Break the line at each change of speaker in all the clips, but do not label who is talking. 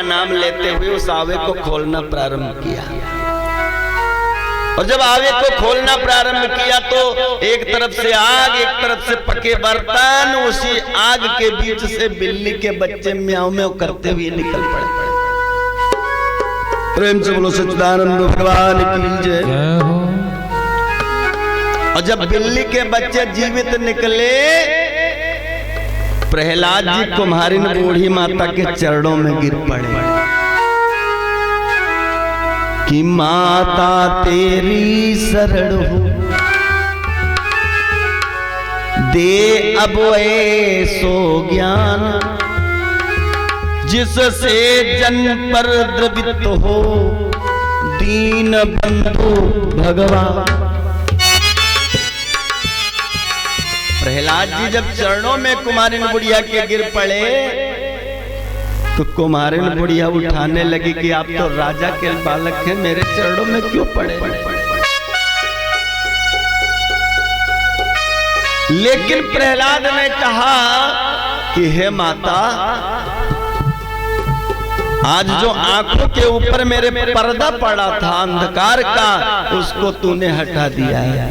का नाम लेते हुए उस आवे को खोलना प्रारंभ किया। और जब आवे को खोलना प्रारंभ किया तो एक तरफ से आग, एक तरफ से पके बर्तन, उसी आग के बीच से बिल्ली के बच्चे म्याऊं म्याऊं करते हुए निकल पड़े। प्रेम से बोलो सच्चिदानंद भगवान की जय। और जब बिल्ली के बच्चे जीवित निकले, प्रहलाद जी कुम्हारिन बूढ़ी माता के चरणों में गिर पड़े कि माता तेरी शरण हो, दे अब ऐसो ज्ञान जिससे जन पर द्रवित हो दीन बंधु भगवान। प्रहलाद जी जब चरणों में कुमारिन बुढ़िया के गिर पड़े तो कुमारिन बुढ़िया उठाने लगी कि आप तो राजा के बालक हैं, मेरे चरणों में क्यों पड़े। लेकिन प्रहलाद ने कहा कि हे माता, आज जो आंखों के ऊपर मेरे पर्दा पड़ा था अंधकार का, उसको तूने हटा दिया है।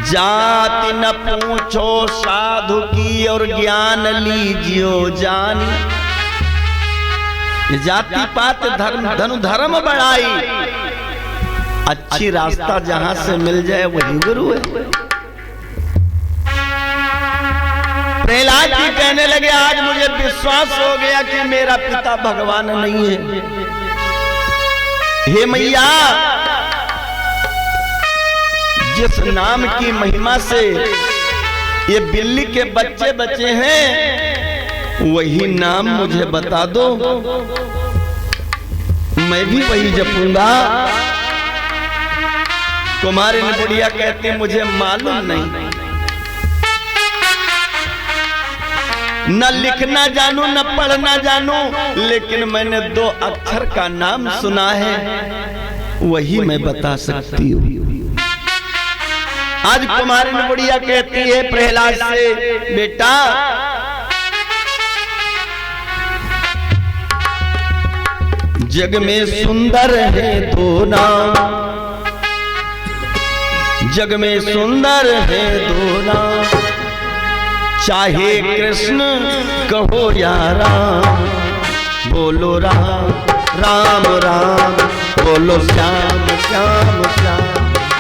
जाति न पूछो साधु की और ज्ञान लीजियो जानी। जाति पात धर्म धनु धर्म बढ़ाई, अच्छी रास्ता जहां से मिल जाए वही गुरु है। प्रहलाद जी कहने लगे आज मुझे विश्वास हो गया कि मेरा पिता भगवान नहीं है। हे मैया, जिस नाम की महिमा से ये बिल्ली के बच्चे बचे हैं, वही नाम मुझे बता दो, मैं भी वही जपूंगा। कुमारिन बुढ़िया कहती मुझे मालूम नहीं, न लिखना जानू न पढ़ना जानू, लेकिन मैंने 2 अक्षर का नाम सुना है, वही मैं बता सकती हूँ। आज कुमारिन बुढ़िया कहती है प्रहलाद से, बेटा जग में सुंदर है 2 नाम, जग में सुंदर है 2 नाम, चाहे कृष्ण कहो या राम, बोलो राम राम राम, बोलो श्याम श्याम श्याम,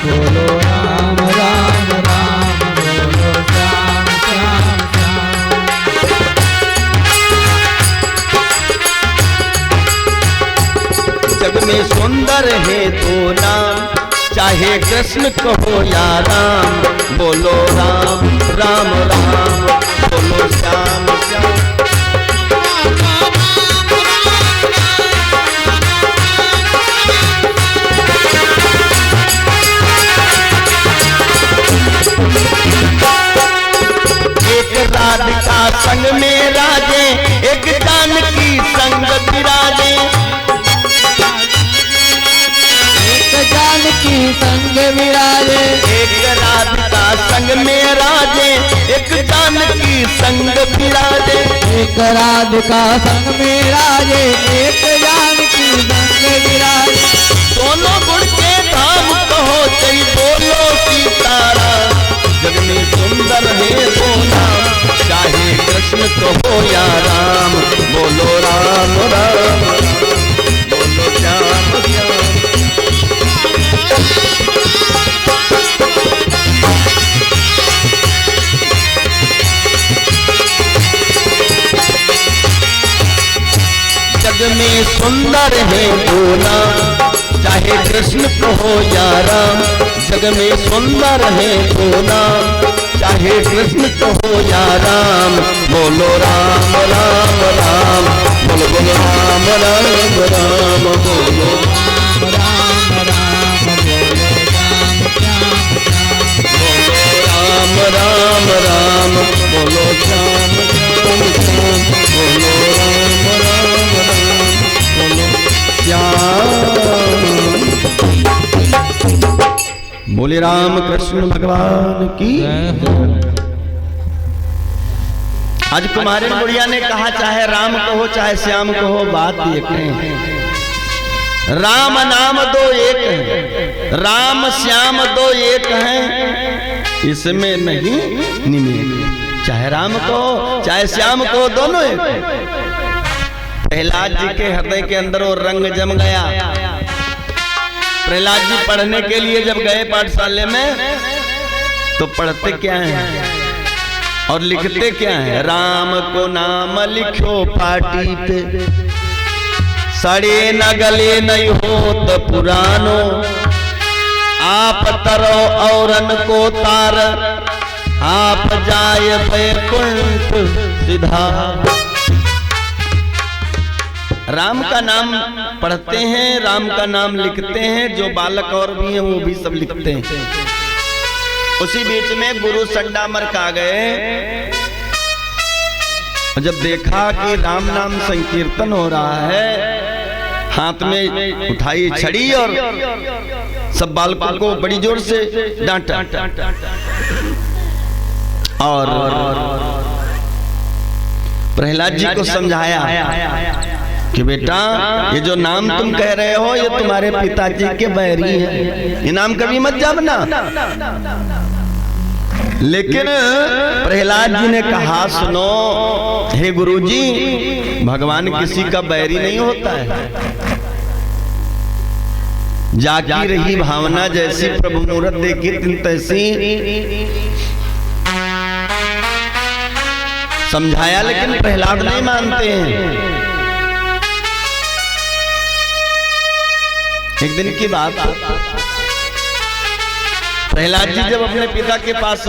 बोलो राम राम राम, बोलो श्याम श्याम श्याम। जग में सुंदर है 2 नाम, चाहे कृष्ण कहो या राम, बोलो राम राम राम, बोलो श्याम श्याम। एक राधिका संग में राजे, एक जानकी संग विराजे,
एक जानकी संग विराजे,
एक राधिका संग में राजे, एक जानकी संग विराजे,
एक राधिका संग में राजे, एक जानकी संग विराजे।
दोनों गुण के धाम कहो चई बोलो सीताराम। जग में सुंदर है 2 नाम, चाहे कृष्ण कहो या राम, बोलो राम राम, बोलो श्याम श्याम। जग में सुंदर है 2 नाम, चाहे कृष्ण कहो या राम। जग में सुंदर है 2 नाम, चाहे कृष्ण कहो या राम, बोलो राम राम राम, बोलो बोलो राम राम राम, बोलो
राम राम, बोलो राम श्याम श्याम,
बोलो राम राम, बोलो श्याम श्याम श्याम, बोलो राम राम राम, बोलो श्याम। बोले राम कृष्ण भगवान की। आज कुमारी बुढ़िया ने कहा चाहे राम कहो चाहे श्याम कहो बात एक है, राम नाम दो एक है, राम श्याम दो एक हैं, इसमें नहीं निमेक। चाहे राम कहो चाहे श्याम कहो दोनों एक है। प्रहलाद जी के हृदय के अंदर वो रंग जम गया। प्रहलाद जी पढ़ने के लिए जब गए पाठशाले में तो पढ़ते क्या हैं और लिखते क्या है? राम को नाम लिखो पाटी पे, सड़े न गले नहीं होत पुरानो, आप तरो औरन को तार, आप जाय बैकुंठ सिधा। राम का नाम पढ़ते हैं, राम का नाम लिखते हैं, जो बालक और भी हैं वो भी सब लिखते हैं। उसी बीच में गुरु संडामर्क आ गए। जब देखा कि राम नाम संकीर्तन हो रहा है, हाथ में उठाई छड़ी और सब बालकों को बड़ी जोर से डांटा और प्रहलाद जी को समझाया कि बेटा ये जो नाम तुम कह रहे हो ये तुम्हारे पिताजी के बैरी है, ये नाम कभी मत जपना। लेकिन प्रहलाद जी ने कहा सुनो हे गुरुजी, भगवान किसी का बैरी नहीं होता है। जागी रही भावना जैसी प्रभु मूरत देखी तिन तैसी। समझाया लेकिन प्रहलाद नहीं मानते हैं। एक दिन की बात, प्रहलाद जी जब अपने पिता के पास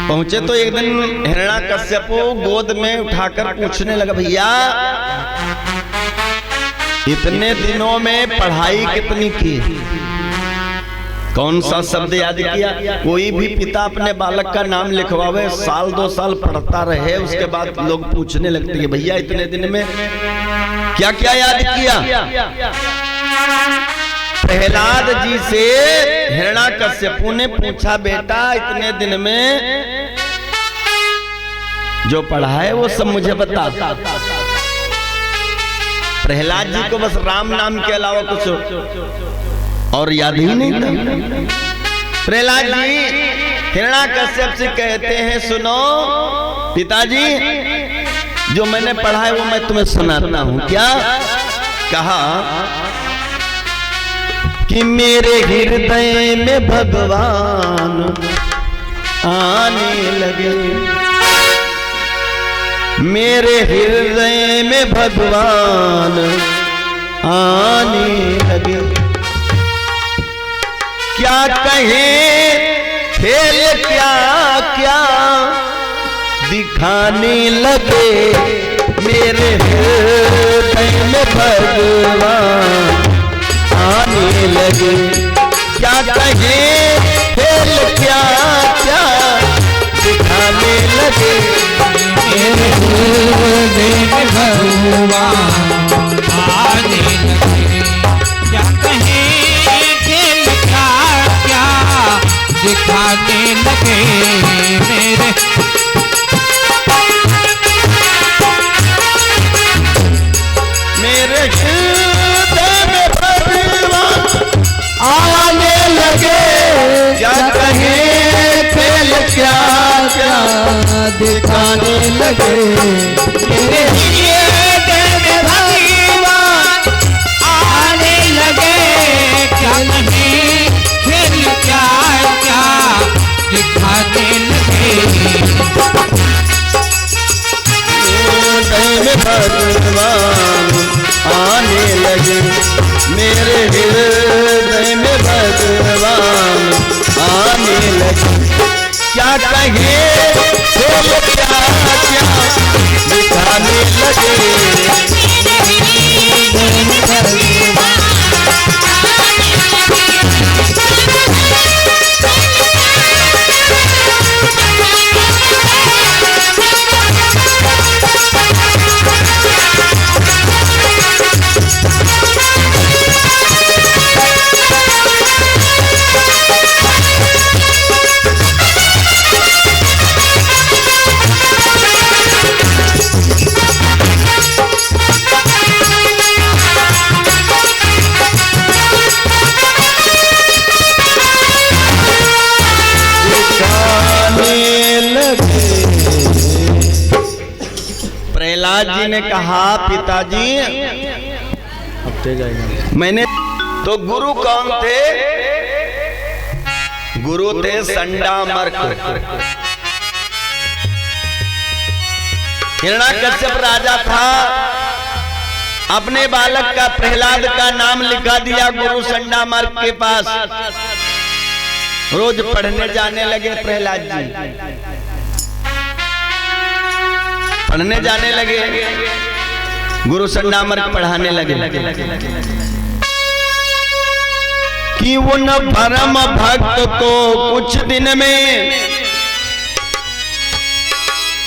पहुंचे तो एक दिन हिरण्याकश्यप गोद में उठाकर पूछने लगा, भैया इतने दिनों में पढ़ाई कितनी की? कौन सा शब्द याद किया? कोई भी पिता अपने बालक का नाम लिखवावे, साल 2 साल पढ़ता रहे, उसके बाद लोग पूछने लगते हैं भैया इतने दिन में क्या क्या याद किया? प्रहलाद जी से हिरण्याकश्यप ने पूछा, बेटा इतने दिन में जो पढ़ा है वो सब मुझे बता। प्रहलाद जी को बस राम नाम के अलावा कुछ और याद ही नहीं था। प्रहलाद जी हिरण्याकश्यप से कहते हैं, सुनो पिताजी जो मैंने पढ़ा है वो मैं तुम्हें सुनाता हूं। क्या कहा कि मेरे हृदय में भगवान आने लगे, मेरे हृदय में भगवान आने लगे। क्या कहें खेल क्या क्या दिखाने लगे, मेरे हृदय में भगवान आने लगे। क्या कहे खेल क्या क्या दिखाने लगे,
मेरे हृदय में भगवान आने लगे। क्या कहे खेल क्या क्या दिखाने लगे, मेरे
मेरे हृदय में भगवान आने लगे। क्या कहे खेल क्या क्या दिखाने लगे,
मेरे हृदय में भगवान आने लगे। क्या कहे खेल क्या क्या दिखाने लगे,
हृदय में भगवान आने लगे, मेरे हृदय में भगवान आने लगे। क्या कहे खेल क्या क्या दिखाने लगे, प्रहलाद जी ने कहा पिताजी मैंने तो गुरु कौन थे? गुरु थे संडामर्क। हिरण्याकश्यप राजा था, अपने बालक का प्रहलाद का नाम लिखा दिया गुरु संडामर्क के पास। रोज पढ़ने जाने लगे प्रहलाद जी, पढ़ने जाने लगे, गुरु संडामर्क पढ़ाने लगे कि उन परम भक्त को कुछ दिन में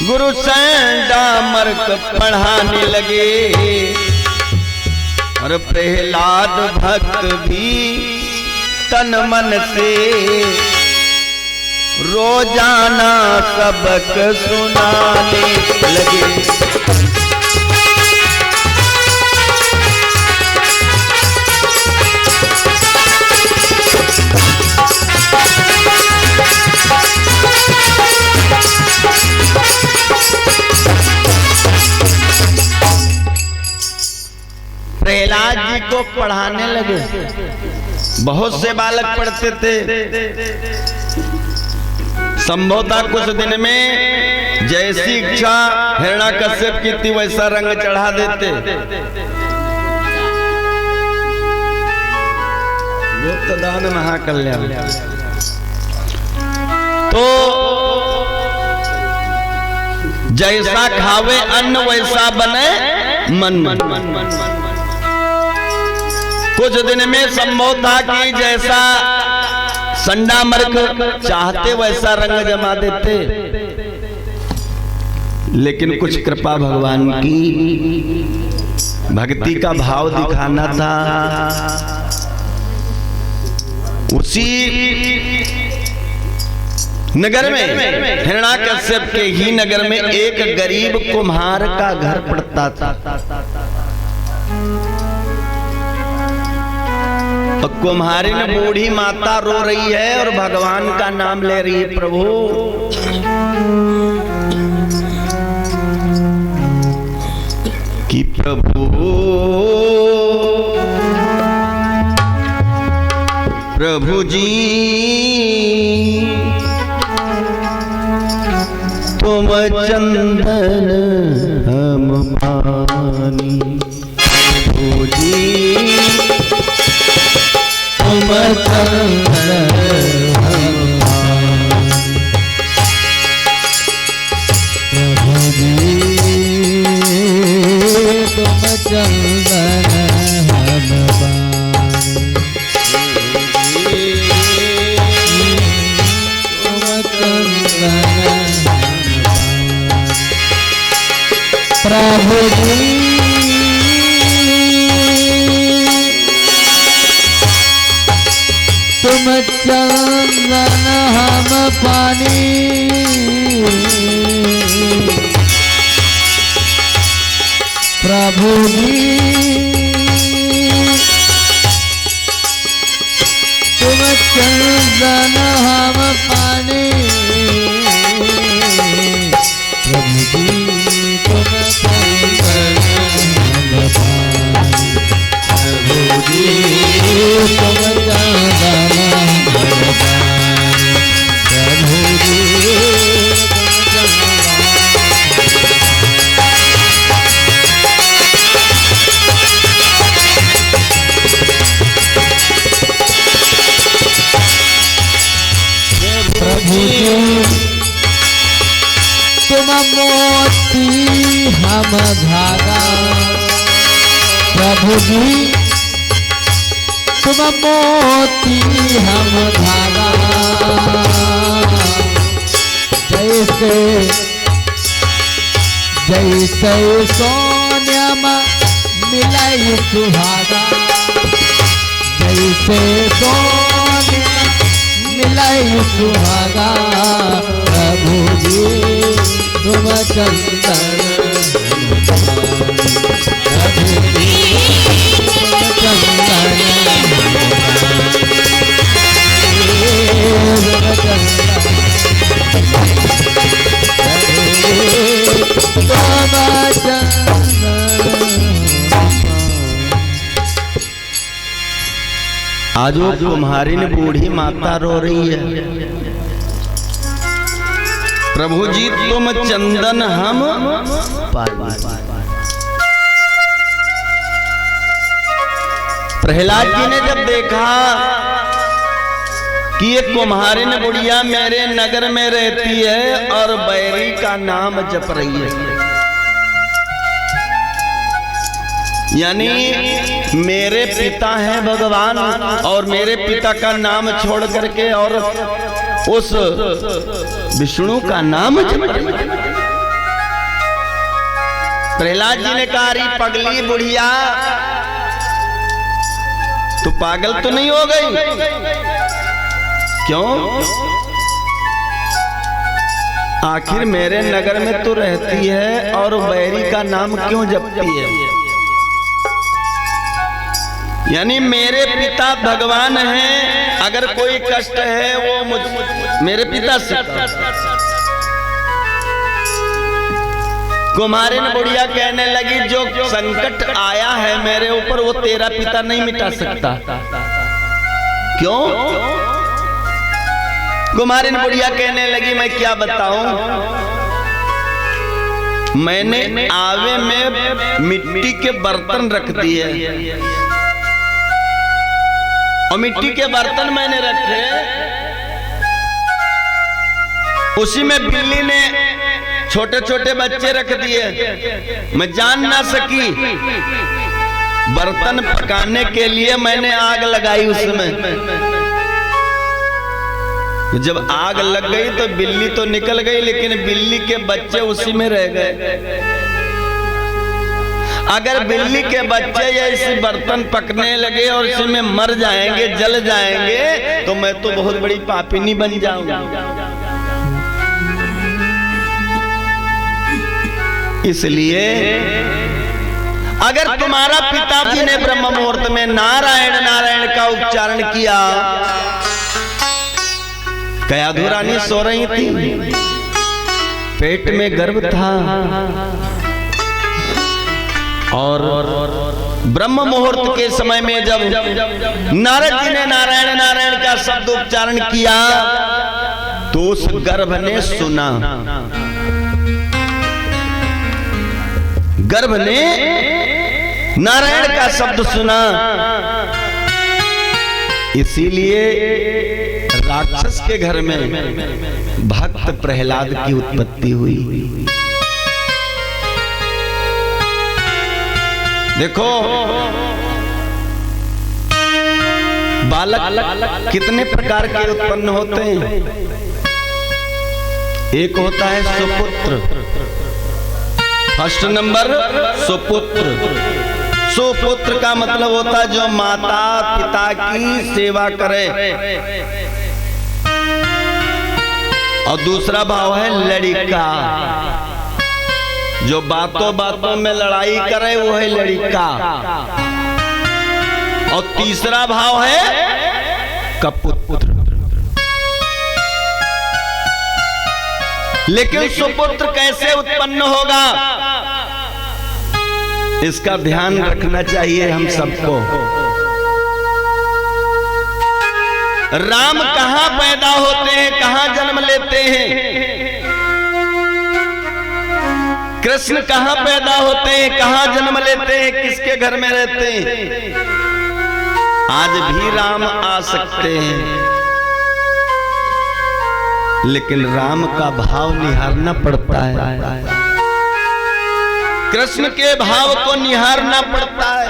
गुरु संडामर्क पढ़ाने लगे। और प्रहलाद भक्त भी तन मन से रोजाना सबक सुनाने लगे। प्रहलाद जी को पढ़ाने लगे। बहुत से बालक पढ़ते थे। संभवतः कुछ दिन में जैसी इच्छा हिरण्याकश्यप की थी वैसा रंग चढ़ा देते। गुप्तदान महाकल्याण। तो जैसा खावे अन्न वैसा बने मन। कुछ दिन में संभव था कि जैसा संडामर्क चाहते वैसा रंग जमा देते, लेकिन कुछ कृपा भगवान की, भक्ति का भाव दिखाना था। उसी नगर में, हिरण्याकश्यप के ही नगर में एक गरीब कुम्हार का घर पड़ता था। तो कुम्हारी ने, बूढ़ी माता रो रही है और भगवान का नाम ले रही है, प्रभु कि प्रभु प्रभु जी तुम चंदन हम पानी, प्रभु जी तुम चंदन हम पानी, प्रभु जी तुम चंदन हम पानी, तुम चंदन प्रभु जी तुम चंदन हम पानी, प्रभु जी तुम चंदन हम पानी, प्रभु जी तुम चंदन हम पानी, प्रभु जी तुम चंदन हम पानी, प्रभु जी तुम प्रभु जी तुम मोती हम धागा, प्रभु जी तुम मोती हम धागा, जैसे जैसे सोन्यम मिलाई सुहागा, जैसे सोन्यम मिलाई सुहागा, प्रभु जी तुम चंदन प्रभु जी तुम चंदन तुम आज वो कुम्हारी ने बूढ़ी माता रो रही है, प्रभु जी तुम चंदन हम पाए। प्रहलाद जी ने जब देखा कि ये कुम्हारिन बुढ़िया मेरे नगर में रहती है और बैरी का नाम जप रही है, यानी मेरे पिता हैं भगवान और मेरे पिता का नाम छोड़ करके और उस विष्णु का नाम जप रही है। प्रहलाद जी ने कहा री पगली बुढ़िया, तू पागल तो नहीं हो गई? क्यों? आखिर मेरे नगर में तू रहती है और बैरी का नाम क्यों जपती है? यानी मेरे पिता भगवान हैं, अगर कोई कष्ट है वो मेरे पिता से। कुमारिन बुढ़िया कहने लगी जो संकट आया है मेरे ऊपर वो तेरा पिता नहीं मिटा सकता। क्यों? कुमारिन बुढ़िया कहने लगी मैं क्या बताऊं, मैंने आवे में मिट्टी के बर्तन रख दिए और मिट्टी के बर्तन मैंने रखे, उसी में बिल्ली ने छोटे छोटे बच्चे रख दिए, मैं जान ना सकी। बर्तन पकाने के लिए मैंने आग लगाई उसमें, जब आग लग गई तो बिल्ली तो निकल गई लेकिन बिल्ली के बच्चे उसी में रह गए। अगर बिल्ली के बच्चे या इस बर्तन पकने लगे और इसमें मर जाएंगे, जल जाएंगे, तो मैं तो बहुत बड़ी पापिनी बन जाऊंगा। इसलिए अगर तुम्हारा पिताजी ने ब्रह्म मुहूर्त में नारायण नारायण का उच्चारण किया, कयाधु रानी सो रही थी, पेट में गर्भ था और ब्रह्म मुहूर्त के समय में जब नारद जी ने नारायण नारायण का शब्द उच्चारण किया तो उस गर्भ ने सुना, गर्भ ने नारायण का शब्द सुना। इसीलिए राक्षस के घर में भक्त प्रहलाद की उत्पत्ति हुई। देखो बालक कितने प्रकार के उत्पन्न होते हैं। एक होता है सुपुत्र, फर्स्ट नंबर सुपुत्र। सुपुत्र का मतलब होता है जो माता पिता की सेवा करे। और दूसरा भाव है लड़का, जो बातों बातों में लड़ाई करे वो है लड़का। और तीसरा भाव है कपुत्र। लेकिन सुपुत्र कैसे उत्पन्न होगा, इसका ध्यान रखना चाहिए हम सबको। राम कहां पैदा होते हैं, कहां जन्म लेते हैं? कृष्ण कहां पैदा होते हैं, कहां जन्म लेते हैं, किसके घर में रहते हैं? आज भी राम आ सकते हैं, लेकिन राम का भाव निहारना पड़ता है, कृष्ण के भाव को निहारना पड़ता है।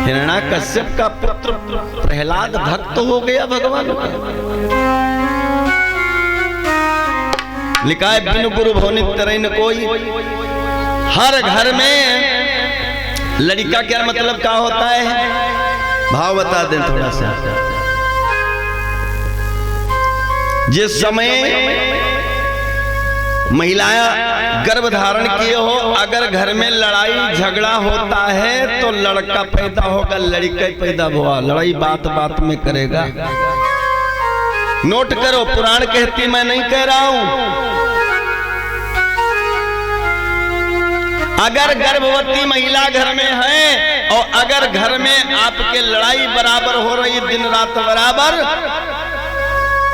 हिरण्याकश्यप का पुत्र प्रहलाद भक्त हो गया भगवान का। लिखा है बिनु गुरु भवनि तरई न कोई। हर घर में लड़का क्या मतलब क्या होता है, भाव बता दें थोड़ा सा। जिस समय महिलाएं गर्भ धारण किए हो, अगर घर में लड़ाई झगड़ा होता है तो लड़का पैदा होगा, लड़का पैदा हुआ, लड़ाई बात बात में करेगा। नोट करो, पुराण कहती, मैं नहीं कह रहा हूं। अगर गर्भवती महिला घर में है और अगर घर में आपके लड़ाई बराबर हो रही दिन रात बराबर,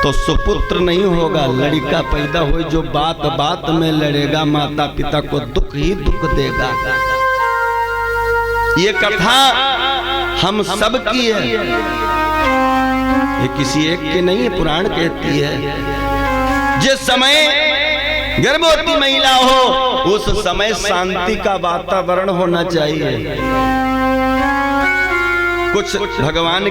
तो सुपुत्र नहीं होगा, लड़का पैदा हो जो बात बात में लड़ेगा, माता पिता को दुख ही दुख देगा। ये कथा हम सब की है, ये किसी एक की नहीं, पुराण कहती है। जिस समय गर्भवती महिला हो उस समय शांति का वातावरण होना चाहिए। कुछ भगवान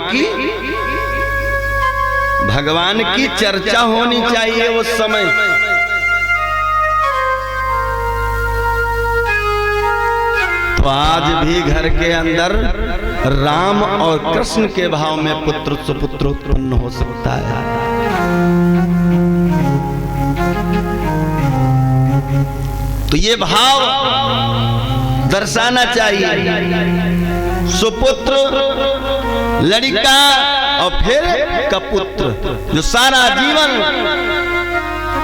की चर्चा होनी चाहिए उस समय। तो आज भी घर के अंदर राम और कृष्ण के भाव में पुत्र सुपुत्र उत्पन्न हो सकता है। तो ये भाव दर्शाना चाहिए, सुपुत्र लड़का और फिर कपुत्र, जो सारा जीवन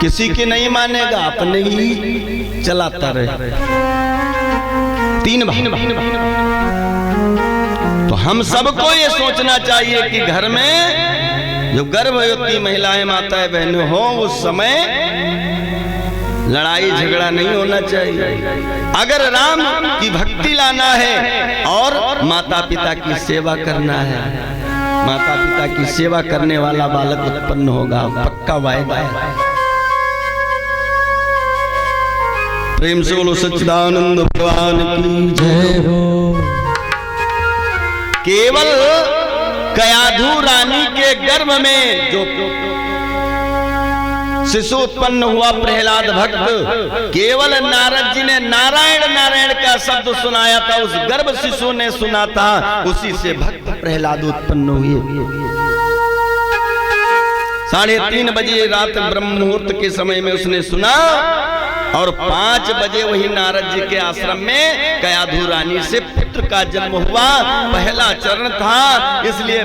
किसी की नहीं मानेगा, अपने ही चलाता रहे। तीन भाई। तो हम सबको ये सोचना चाहिए कि घर में जो गर्भवती महिलाएं माताएं बहनें हो उस समय लड़ाई झगड़ा नहीं होना चाहिए। अगर राम की भक्ति लाना है और माता पिता की सेवा करना है, माता पिता की सेवा करने वाला बालक उत्पन्न होगा, पक्का वायदा है। प्रेम से बोलो सच्चिदानंद भगवान की जय हो। केवल कयाधु रानी के गर्भ में जो शिशु उत्पन्न हुआ प्रहलाद भक्त, केवल नारद जी ने नारायण नारायण का शब्द सुनाया था, उस गर्भ शिशु ने सुना था, उसी से भक्त प्रहलाद उत्पन्न हुए। 3:30 बजे रात ब्रह्म मुहूर्त के समय में उसने सुना और 5 बजे वही नारद जी के आश्रम में कयाधु रानी से पुत्र का जन्म हुआ। पहला चरण था, इसलिए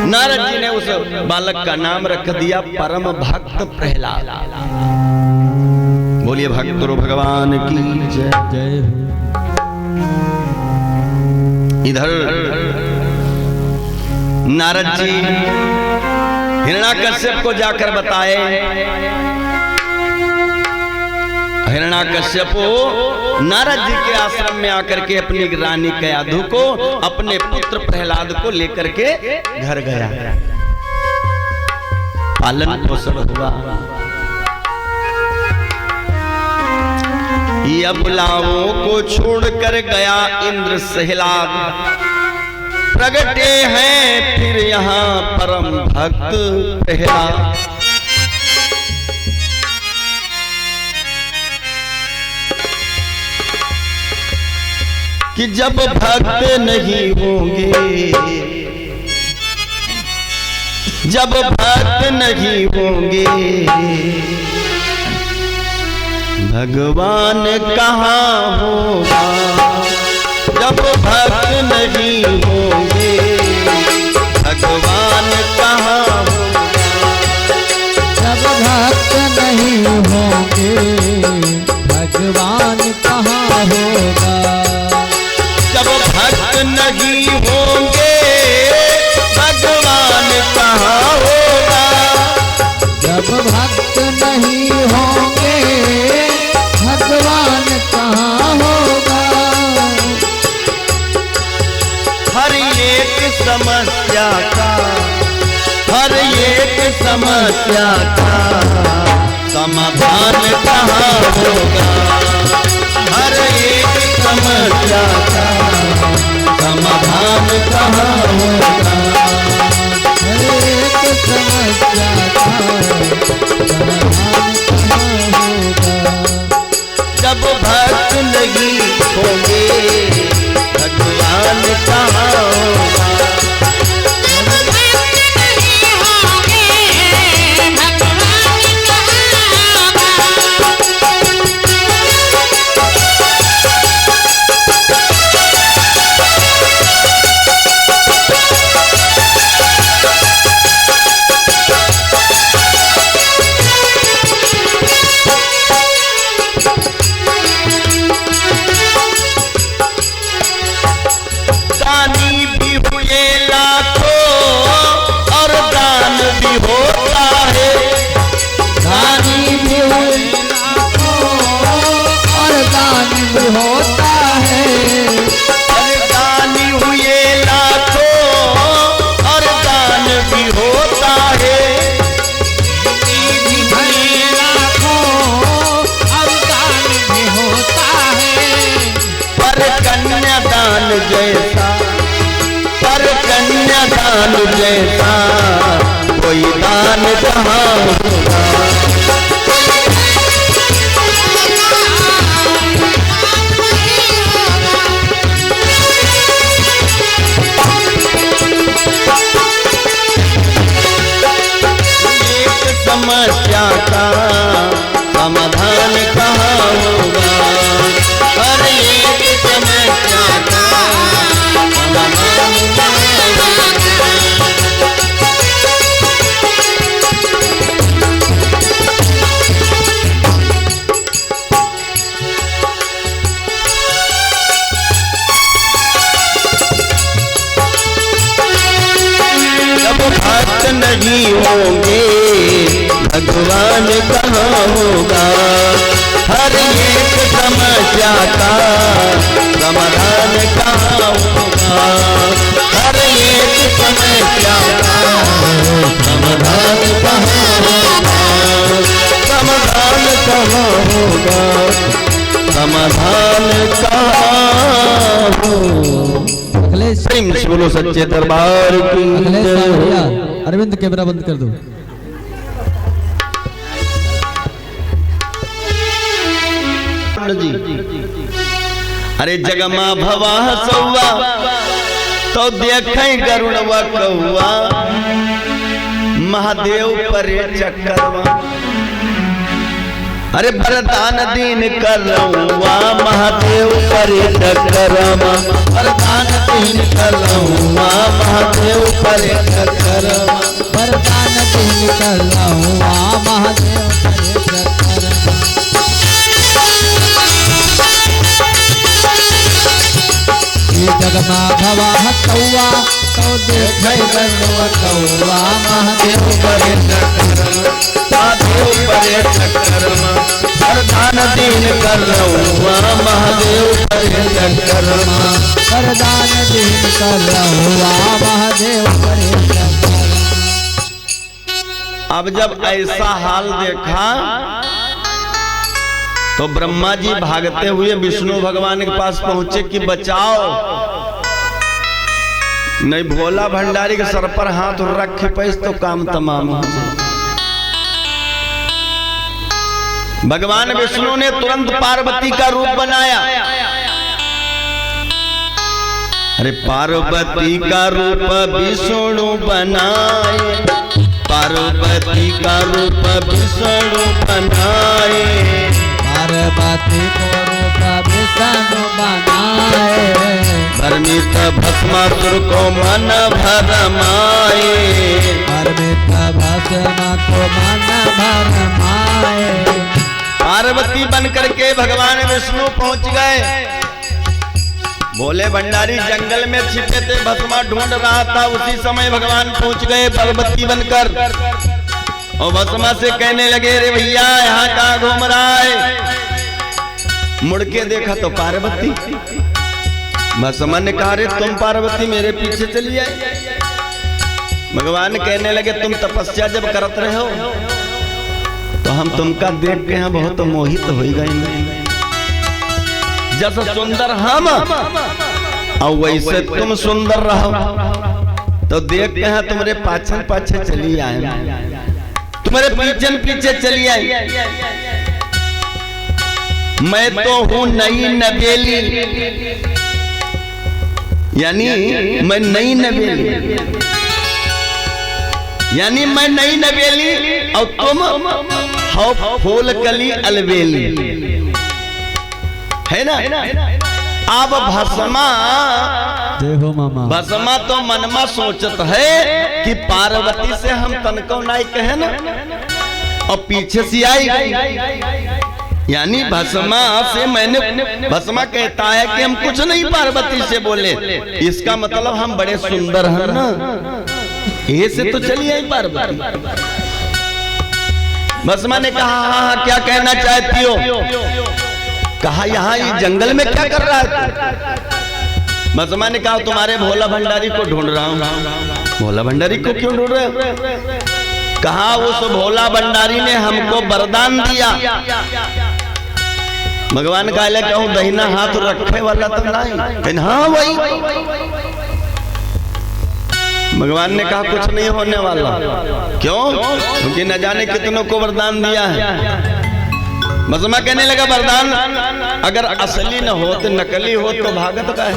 नारद जी ने उस बालक का नाम रख दिया परम भक्त प्रहलाद। बोलिए भक्त भगवान की जय जय। इधर नारद जी हिरण्याकश्यप को जाकर बताए। हिरण्याकश्यप नारद जी के आश्रम में आकर के अपनी रानी कयाधु को, अपने पुत्र प्रहलाद को लेकर के घर गया। पालन पोषण हुआ। यबलाओं को छोड़कर गया इंद्र सहलाद, प्रगटे हैं फिर यहाँ परम भक्त प्रहलाद। कि जब भक्त नहीं होंगे, जब भक्त नहीं होंगे, भगवान कहाँ होगा। जब भक्त नहीं होंगे, भगवान कहाँ होगा।
जब भक्त नहीं होंगे, भगवान कहाँ होगा।
जब भक्त नहीं होंगे, भगवान कहाँ होगा।
जब भक्त नहीं होंगे, भगवान कहाँ होगा।
हर एक समस्या का, हर एक समस्या का समाधान कहाँ होगा। हर एक समस्या का समाधान कहाँ होगा।
हर एक समस्या का समाधान कहाँ होगा।
जब भक्त नहीं होंगे, भगवान कहाँ होगा। जैसा, पर कन्यादान जैसा कोई दान कहाँ होगा। समस्या का समाधान कहाँ होगा, हर एक समस्या का समाधान जब भक्त नहीं होंगे भगवान कहाँ होगा, हर एक समस्या का समाधान कहाँ होगा, हर एक समस्या का समाधान कहाँ होगा, समाधान कहाँ होगा, समाधान कहाँ होगा।
अखिलेश
प्रेम से बोलो सच्चे दरबार की
भैया अरविंद कैमरा बंद कर दो।
जी अरे जगमा भवा सौवा तो देखे गरुड़वा कौवा, महादेव परे चक्करवा, अरे वरदान दीन करवा, महादेव परे चक्करवा, वरदान दीन करवा, महादेव परे चक्करवा,
वरदान दीन करवा, महादेव परे चक्करवा। जगमा भवा कौवा तो देखे गरुड़वा कौवा, महादेव परे चक्करवा,
महादेव परे चक्करवा, वरदान दीन करवा, महादेव परे चक्करवा,
वरदान दीन करवा, महादेव परे चक्करवा।
अब जब ऐसा हाल देखा तो ब्रह्मा जी भागते हुए विष्णु भगवान के पास पहुंचे कि बचाओ, नहीं भोला भंडारी के सर पर हाथ रख पैस तो काम तमाम हो जाए। भगवान विष्णु ने तुरंत पार्वती का रूप बनाया। अरे पार्वती का रूप विष्णु बनाए, पार्वती का रूप विष्णु बनाए,
पार्वती को रूप विष्णु बनाए,
परमित भस्मासुर को मन भरमाए,
परमित भस्म को मन भरमाए।
पार्वती बनकर के भगवान विष्णु पहुंच गए। भोले भंडारी जंगल में छिपे थे, भस्मा ढूंढ रहा था, उसी समय भगवान पहुंच गए पार्वती बनकर और भस्मा से कहने लगे, रे भैया यहाँ कहाँ घूम रहा है? मुड़ के देखा तो पार्वती। भस्मा ने कहा, रे तुम पार्वती मेरे पीछे चली आए। भगवान कहने लगे, तुम तपस्या जब करत रहे हो तो हम तुमका देख के यहाँ बहुत मोहित हो गए। जैसा सुंदर हम और वैसे तुम सुंदर रहो, तो देख के यहाँ तुम्हारे पाछे पाछे चली आए, तुम्हारे पीछे पीछे चली आई। मैं तो हूँ नई नवेली, यानी मैं नई नवेली, यानी मैं नई नवेली और तुम हो फूल कली अलवेली, है ना? अब भस्मा
देखो मामा,
भस्मा तो मनमा सोचत है कि पार्वती से हम तनको नहीं कहे ना, और पीछे से आई, यानी भस्मा से मैंने, भस्मा कहता है कि हम कुछ नहीं पार्वती से बोले, इसका मतलब हम बड़े सुंदर हैं ना, ये से तो चली आई पार्वती। भस्मा ने कहा, हाँ क्या कहना चाहती हो? कहा, यहाँ ये जंगल में क्या कर रहा है? भस्मा ने कहा, तुम्हारे भोला भंडारी को ढूंढ रहा हूँ। भोला भंडारी को क्यों ढूंढ रहे हो? कहा, उस भोला भंडारी ने हमको वरदान दिया, भगवान का ले कहूं दहिना हाथ रखे वाला तो नहीं, हाँ वही। भगवान ने कहा कुछ नहीं होने वाला। क्यों? क्योंकि न जाने कितनों को वरदान दिया है। मजमा कहने लगा वरदान अगर असली न हो तो नकली हो तो भागत का है।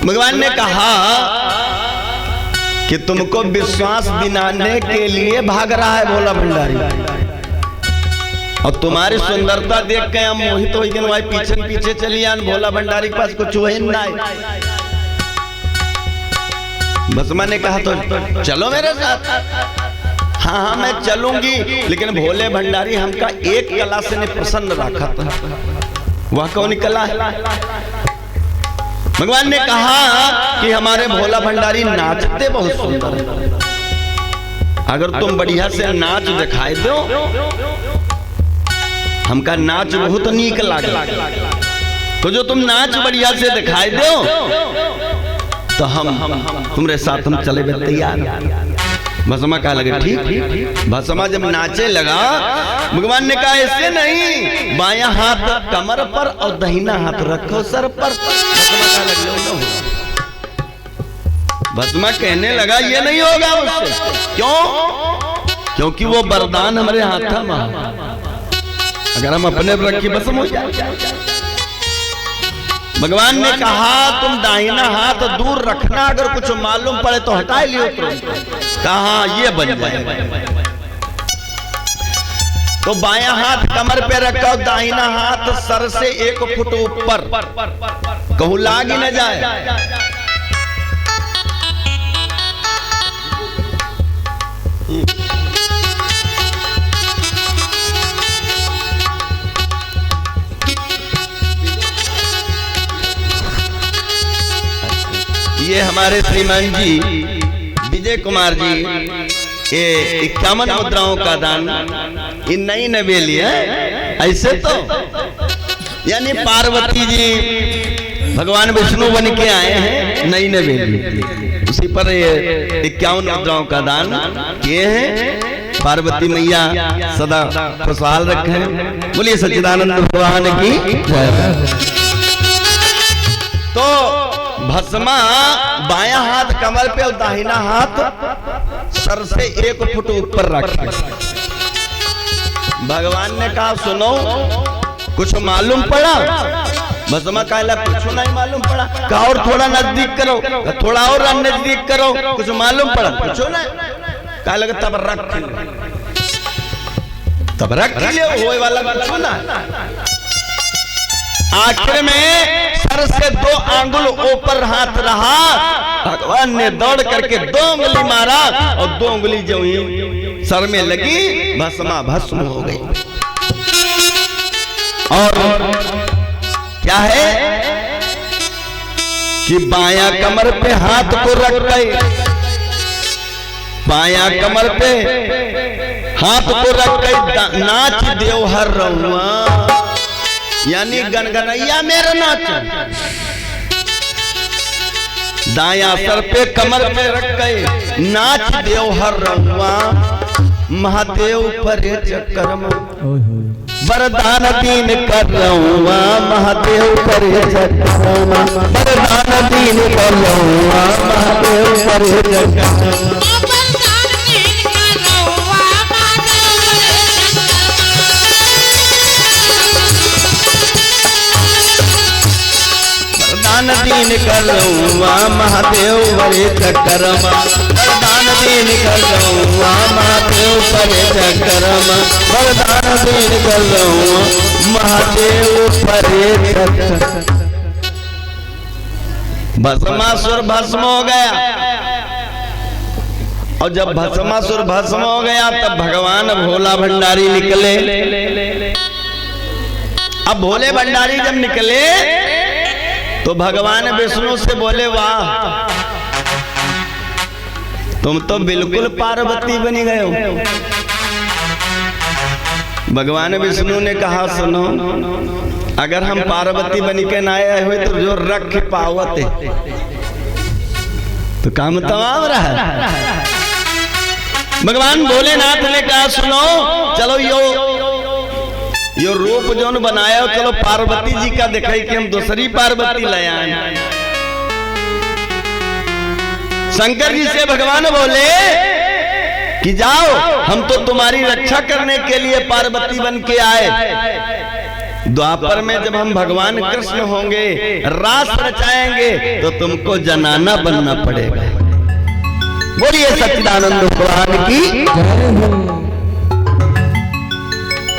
भगवान ने कहा कि तुमको विश्वास दिलाने के लिए भाग रहा है भोला भंडारी, और तुम्हारी सुंदरता देख के हम मोहित हो गए, वही पीछे पीछे चली आन भोला भंडारी के पास कुछ हुए ना। भस्मा ने कहा तो चलो मेरे साथ। हाँ हाँ मैं चलूंगी, लेकिन भोले भंडारी हमका एक कला से नहीं प्रसन्न रखा था। वह कौन कला है? भगवान ने कहा कि हमारे भोला भंडारी नाचते बहुत सुंदर है, अगर तुम बढ़िया से नाच दिखाई दो, हमका नाच बहुत नीक लागे, तो जो तुम नाच बढ़िया से दिखाई दो तो हम तुम्हारे साथ हम चले गए तैयार। भस्मा कहा लगे ठीक। भस्मा जब नाचे लगा, भगवान ने कहा ऐसे नहीं, बायां हाथ कमर पर और दाहिना हाथ रखो सर पर। भस्मा कहने लगा ये नहीं होगा उससे। क्यों? क्योंकि वो वरदान हमारे हाथ था, अगर हम अपने पर रखी भस्म हो जाए। भगवान ने कहा तुम दाहिना हाथ दूर रखना, अगर कुछ मालूम पड़े तो हटा लियो। कहा ये बन जाए। तो बायां हाथ कमर पे रखो, दाहिना हाथ सर से 1 फुट ऊपर, कहूं लाग ही न जाए। ये हमारे श्रीमान जी विजय कुमार जी ये 51 मुद्राओं का दान, ये नई नवेली है। ऐसे तो यानी पार्वती जी भगवान विष्णु बन के आए हैं, नई नवेली, उसी पर ये 51 मुद्राओं का दान किए हैं। पार्वती मैया सदा खुशहाल रखे। बोलिए सच्चिदानंद भगवान की जय। तो भस्मा बायां हाथ कमर पे और दाहिना हाथ सर से 1 फुट ऊपर रखे। भगवान ने कहा सुनो कुछ मालूम पड़ा? भस्मा कहला कुछ नहीं मालूम पड़ा। कहा और थोड़ा नजदीक करो, थोड़ा और नजदीक करो, कुछ मालूम पड़ा? कुछ नहीं। कहा लगा तब रख लियो, होए वाला कुछ ना। आखिर में सर से 2 आंगुल ऊपर हाथ रहा, भगवान ने दौड़ करके 2 उंगली मारा, और 2 उंगली जो ही सर में लगी, भस्मा भस्म हो गई। और क्या है कि बायां कमर पे हाथ को रख गए, बायां कमर पे हाथ को रख गए, नाच देव हर रहुआ, यानी गनगनैया मेरा नाच। दाया सर पे कमर पे रख गए, नाच देव हर रहुआ, महादेव परे चक्कर में वरदान दीन कर रहुआ, महादेव परे चक्कर में वरदान दीन कर रहुआ, महादेव परे चक्कर में। दीन कर रहुआ महादेव बड़े चक्रमा, वरदान दीन कर रहुआ महादेव बड़े चक्रमा, वरदान दीन कर रहुआ महादेव बड़े चक्रमा। भस्मासुर भस्म हो गया, और जब भस्मासुर भस्म हो गया तब भगवान भोला भंडारी निकले। अब भोले भंडारी जब निकले तो भगवान विष्णु से बोले वाह तुम तो बिल्कुल पार्वती बनी गए हो। भगवान विष्णु ने कहा सुनो, अगर हम पार्वती बनी के ना आए हुए तो जो रख पावत तो काम तमाम रहा। भगवान भोलेनाथ ने कहा सुनो चलो यो यो रूप जोन बनाया चलो पार्वती जी का दिखाई कि हम दूसरी पार्वती ले आए। शंकर जी से भगवान बोले कि जाओ, हम तो तुम्हारी रक्षा करने के लिए पार्वती बन के आए। द्वापर में जब हम भगवान कृष्ण होंगे, रास रचाएंगे, तो तुमको जनाना बनना पड़ेगा। बोलिए सच्चिदानंद भगवान की।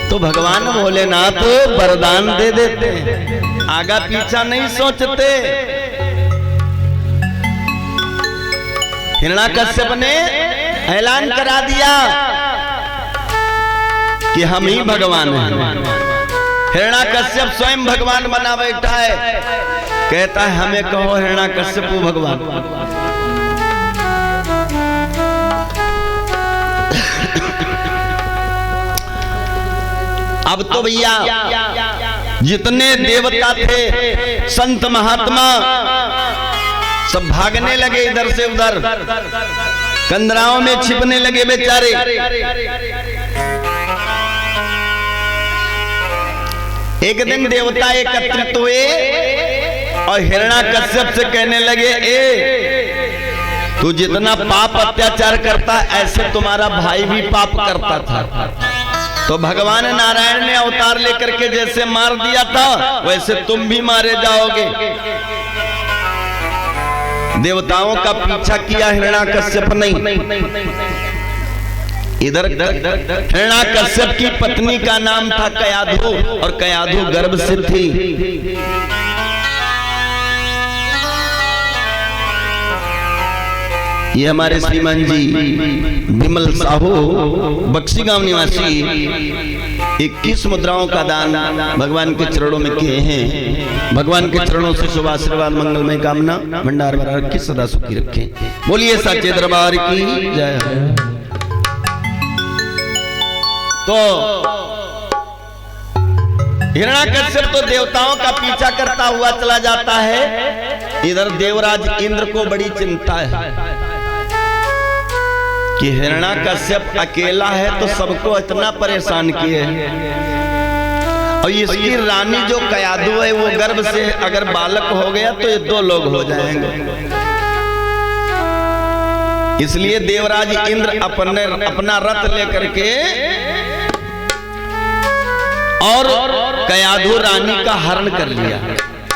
तो भगवान भोलेनाथ वरदान दे देते हैं, आगा पीछा नहीं सोचते। हिरण्याकश्यप ने ऐलान करा दिया कि हम ही भगवान हैं। हिरण्याकश्यप स्वयं भगवान बना बैठा है, कहता है हमें कहो हिरण्याकश्यप भगवान। अब तो भैया जितने देवता थे, संत महात्मा सब भागने लगे इधर से उधर, कंदराओं में छिपने लगे बेचारे। एक दिन देवता एकत्रित हुए और हिरण्याकश्यप से कहने लगे, तू जितना पाप अत्याचार करता ऐसे तुम्हारा भाई भी पाप करता था। तो भगवान नारायण ने अवतार लेकर के जैसे मार दिया था, वैसे तुम भी मारे जाओगे। देवताओं का पीछा किया हिरण्याकश्यप नहीं। इधर हिरण्याकश्यप की पत्नी का नाम था कयाधु, और कयाधु गर्भ से थी। ये हमारे श्रीमान जी विमल साहू बक्सी गांव निवासी 21 मुद्राओं का दान भगवान के चरणों में किए हैं। भगवान के चरणों से शुभ आशीर्वाद मंगलमय कामना भंडार भरा रखे, सदा सुखी रखे। बोलिए साचे दरबार की जय। तो हिरण्याकश्यप तो देवताओं का पीछा करता हुआ चला जाता है। इधर देवराज इंद्र को बड़ी चिंता है कि हिरण्याकश्यप अकेला है तो सबको इतना परेशान किए, और इसकी रानी जो कयाधु है वो गर्भ से अगर बालक हो गया तो ये 2 लोग हो जाएंगे। इसलिए देवराज इंद्र अपना रथ लेकर के और कयाधु रानी का हरण कर लिया।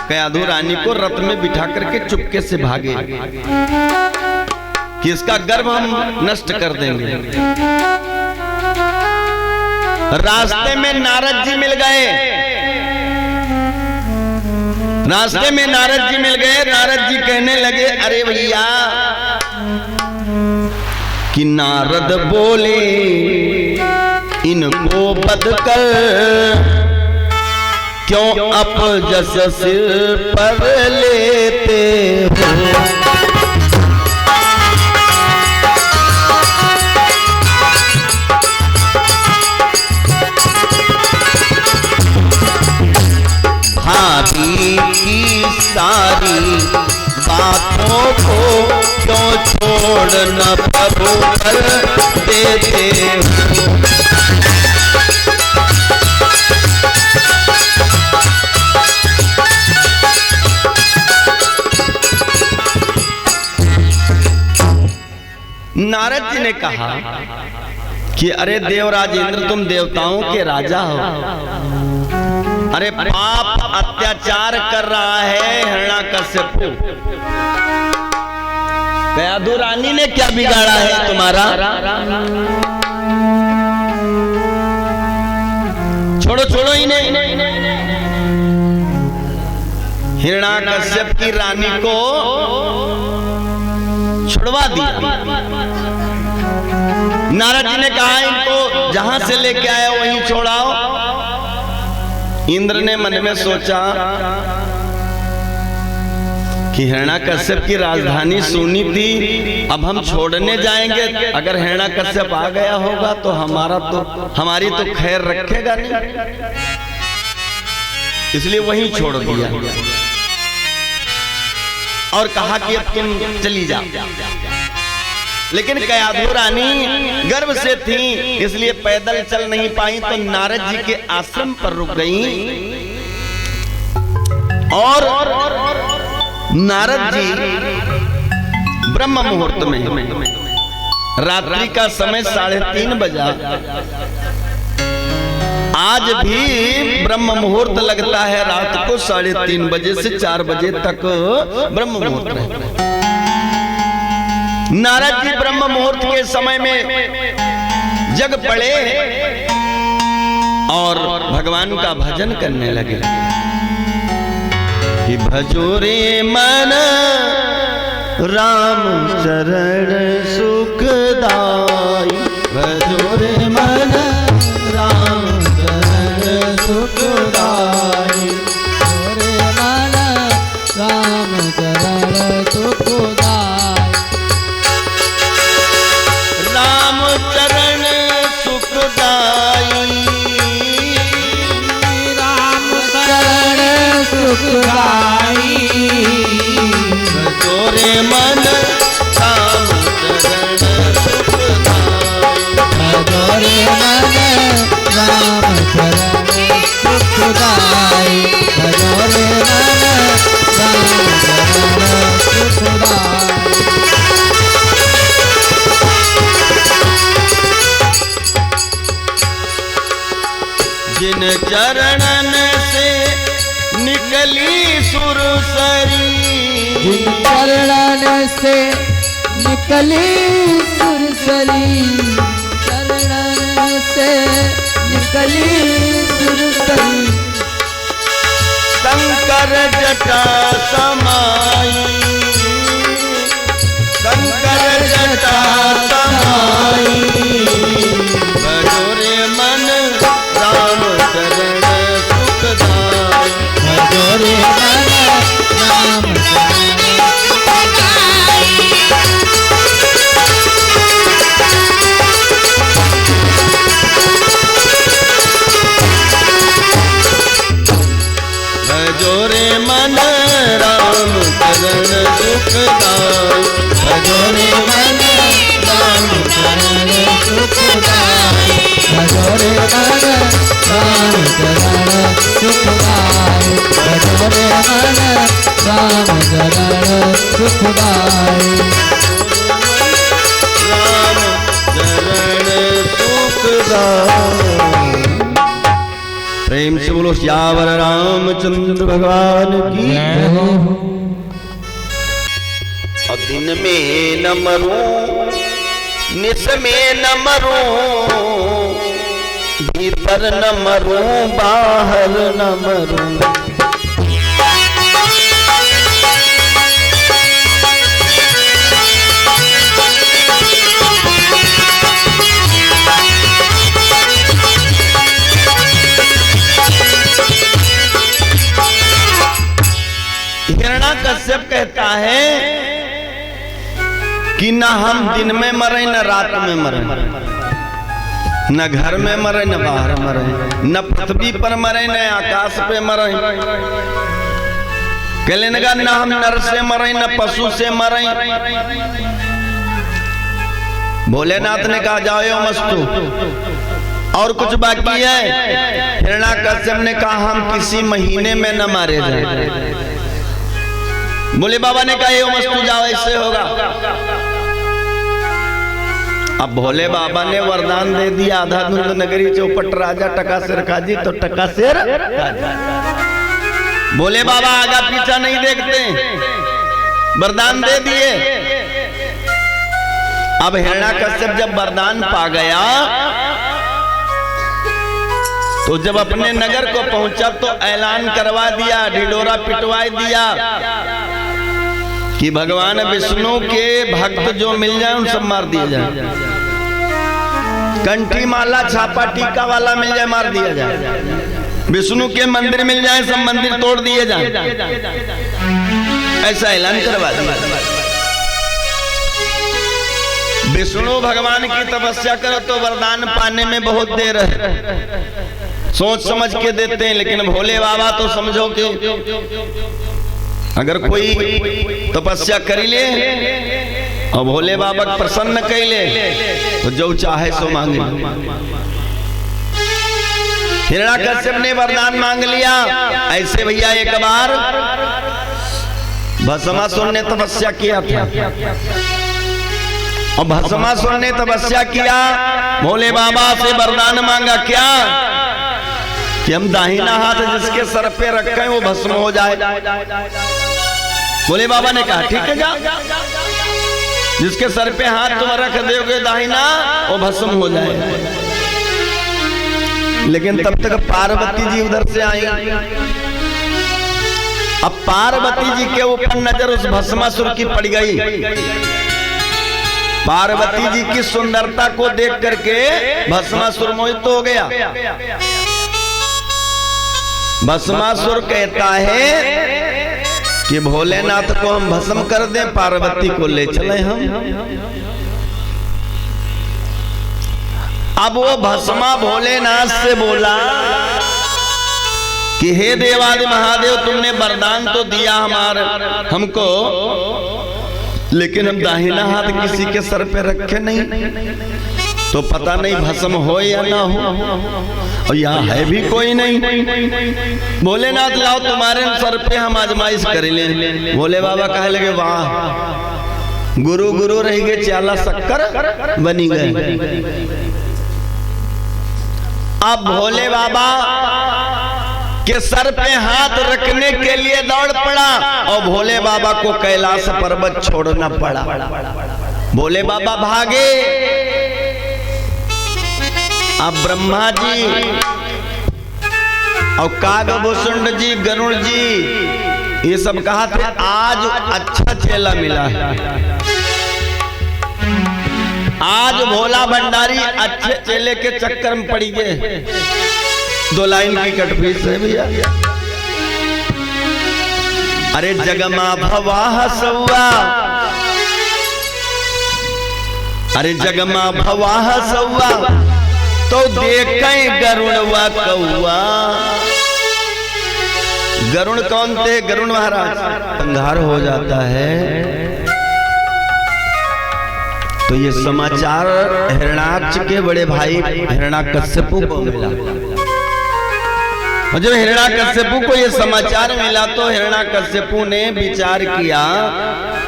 कयाधु रानी को रथ में बिठा करके चुपके से भागे कि इसका गर्भ हम नष्ट कर देंगे। रास्ते में नारद जी मिल गए। रास्ते में नारद जी मिल गए। नारद जी कहने लगे, अरे भैया, कि नारद बोले इनको बदकर क्यों अपजस सिर पर लेते हो। भाभी की सारी बातों को क्यों छोड़ न प्रभु कर देते हो। नारद जी ने कहा कि अरे देवराज इंद्र, तुम देवताओं के राजा हो। अरे पाप अत्याचार कर रहा है हिरण्याकश्यप। कयाधु रानी ने क्या बिगाड़ा है तुम्हारा? छोड़ो छोड़ो इन्हें। हिरण्याकश्यप की रानी को छुड़वा दिया। नारद जी ने कहा इनको जहां से लेके आया वहीं छोड़ाओ। इंद्र ने मन में सोचा कि हिरण्याकश्यप की राजधानी सुनी थी, अब हम छोड़ने जाएंगे, अगर हिरण्याकश्यप आ गया होगा तो हमारी तो खैर रखेगा नहीं, इसलिए वहीं छोड़ दिया और कहा कि अब तुम चली जाओ। लेकिन कयाधु रानी गर्भ से थी, इसलिए पैदल चल नहीं पाई, तो नारद जी के आश्रम पर रुक गई। और नारद जी ब्रह्म मुहूर्त में, रात्रि का समय 3:30 बजा, आज भी ब्रह्म मुहूर्त लगता है रात को 3:30 बजे से 4 बजे तक ब्रह्म मुहूर्त रहता है। नारद जी ब्रह्म मुहूर्त के समय में जग पड़े और भगवान का भजन करने लगे कि भजो रे मन राम चरण सुखदाई, भजो रे मन राम चरण सुखदाई,
रे मन राम चरण सुखदाई,
राम चरण सुखदाई,
राम चरण सुखदाई,
भजो रे मन राम चरण सुखदाई,
भजो रे मन राम चरण सुखदाई, भजो रे मन राम चरण सुखदाई।
जिन चरणन से निकली सुरसरी,
जिन चरणन से निकली सुरसरी, चरणन से निकली सुरसरी,
शंकर जटा समाई, शंकर जटा समाई, भजो रे मन राम चरण सुखदाई,
भजो रे मन राम चरण सुखदाई,
भजो रे मन राम चरण सुखदाई,
भजो रे मन राम चरण सुखदाई, भजो रे मन राम चरण सुखदाई, भजो रे मन राम चरण सुखदाई,
राम चरण सुखदाई। प्रेम से बोलो श्यावर रामचंद्र भगवान की। और दिन में न मरूं, निस में न मरूं, भीतर न मरूं, बाहर न मरूं, हिरण्याकश्यप कहता है कि न हम दिन में मरे न रात में मरे, न घर में मरे न बाहर मरे, न पृथ्वी पर मरे न आकाश पे मरे। कहने लगा न हम नर से मरे न पशु से मरे। भोलेनाथ ने कहा जाओ यो मस्तु, और कुछ बाकी है। हिरण्याकश्यप ने कहा हम किसी महीने में न मारे जाए। बोले बाबा ने कहा यो मस्तु जाओ, ऐसे होगा। अब भोले बाबा ने वरदान दे दिया, आधा धुंध नगरी चौपट राजा टका सिर खाजी, तो टका सिर बोले बाबा आगा पीछा नहीं देखते, वरदान दे दिए। अब हिरण्याकश्यप जब वरदान पा गया तो जब अपने नगर को पहुंचा तो ऐलान करवा दिया, ढिढोरा पिटवा दिया कि भगवान विष्णु के भक्त जो मिल जाए उन सब मार दिया जाए, कंठी माला छापा टीका वाला मिल जाए मार दिया जाए, विष्णु के मंदिर मिल जाए सब मंदिर तोड़ दिए जाए, ऐसा ऐलान करवा दिया। विष्णु भगवान की तपस्या करो तो वरदान पाने में बहुत देर है, सोच समझ के देते हैं। लेकिन भोले बाबा तो समझो कि अगर कोई तपस्या कर ले और भोले बाबा प्रसन्न कैले तो जो चाहे सो मांगे। हिरण्याकश्यप ने वरदान मांग लिया। ऐसे भैया एक बार भस्मासुर ने तपस्या किया था और भस्मासुर ने तपस्या किया, भोले बाबा से वरदान मांगा क्या कि हम दाहिना हाथ जिसके सर पे रखें वो भस्म हो जाए। भोले बाबा ने कहा ठीक है जा, जिसके सर पे हाथ तुम रख दोगे दाहिना वो भस्म हो जाए। लेकिन तब तक पार्वती जी उधर से आई। अब पार्वती जी के ऊपर नजर उस भस्मासुर की पड़ गई। पार्वती जी की सुंदरता को देख करके भस्मासुर मोहित हो गया। भस्मासुर कहता है कि भोलेनाथ को हम भस्म कर दें, पार्वती को ले चले हम। अब वो भस्मा भोलेनाथ से बोला कि हे देवादि महादेव, तुमने वरदान तो दिया हमको, लेकिन हम दाहिना हाथ किसी के सर पे रखे नहीं, तो पता नहीं भस्म हो या ना हो, और यहाँ है भी कोई नहीं। भोलेनाथ लाओ तुम्हारे सर पे हम आजमाइश कर ले। भोले बाबा कहे लगे वाह, गुरु गुरु रह गए, चाला शक्कर बनी गए। अब भोले बाबा के सर पे हाथ रखने के लिए दौड़ पड़ा और भोले बाबा को कैलाश पर्वत छोड़ना पड़ा। भोले बाबा भागे। अब ब्रह्मा जी और कागभूषण जी, गरुड़ जी ये सब कहा थे आज अच्छा चेला मिला है, आज भोला भंडारी अच्छे चेले के चक्कर में पड़ी गए। 2 लाइन की कटपीट है भैया। अरे जगमा भवाह सौआ, अरे जगमा भवाह सौआ, तो देखें गरुड़वा कौआ। गरुड़ कौन थे? गरुड़ महाराज। अंगार हो जाता है तो ये समाचार हिरण्याक्ष के बड़े भाई हिरण्याकश्यपु को मिला। और जब हिरण्याकश्यपु को ये समाचार मिला तो हिरण्याकश्यपु ने विचार किया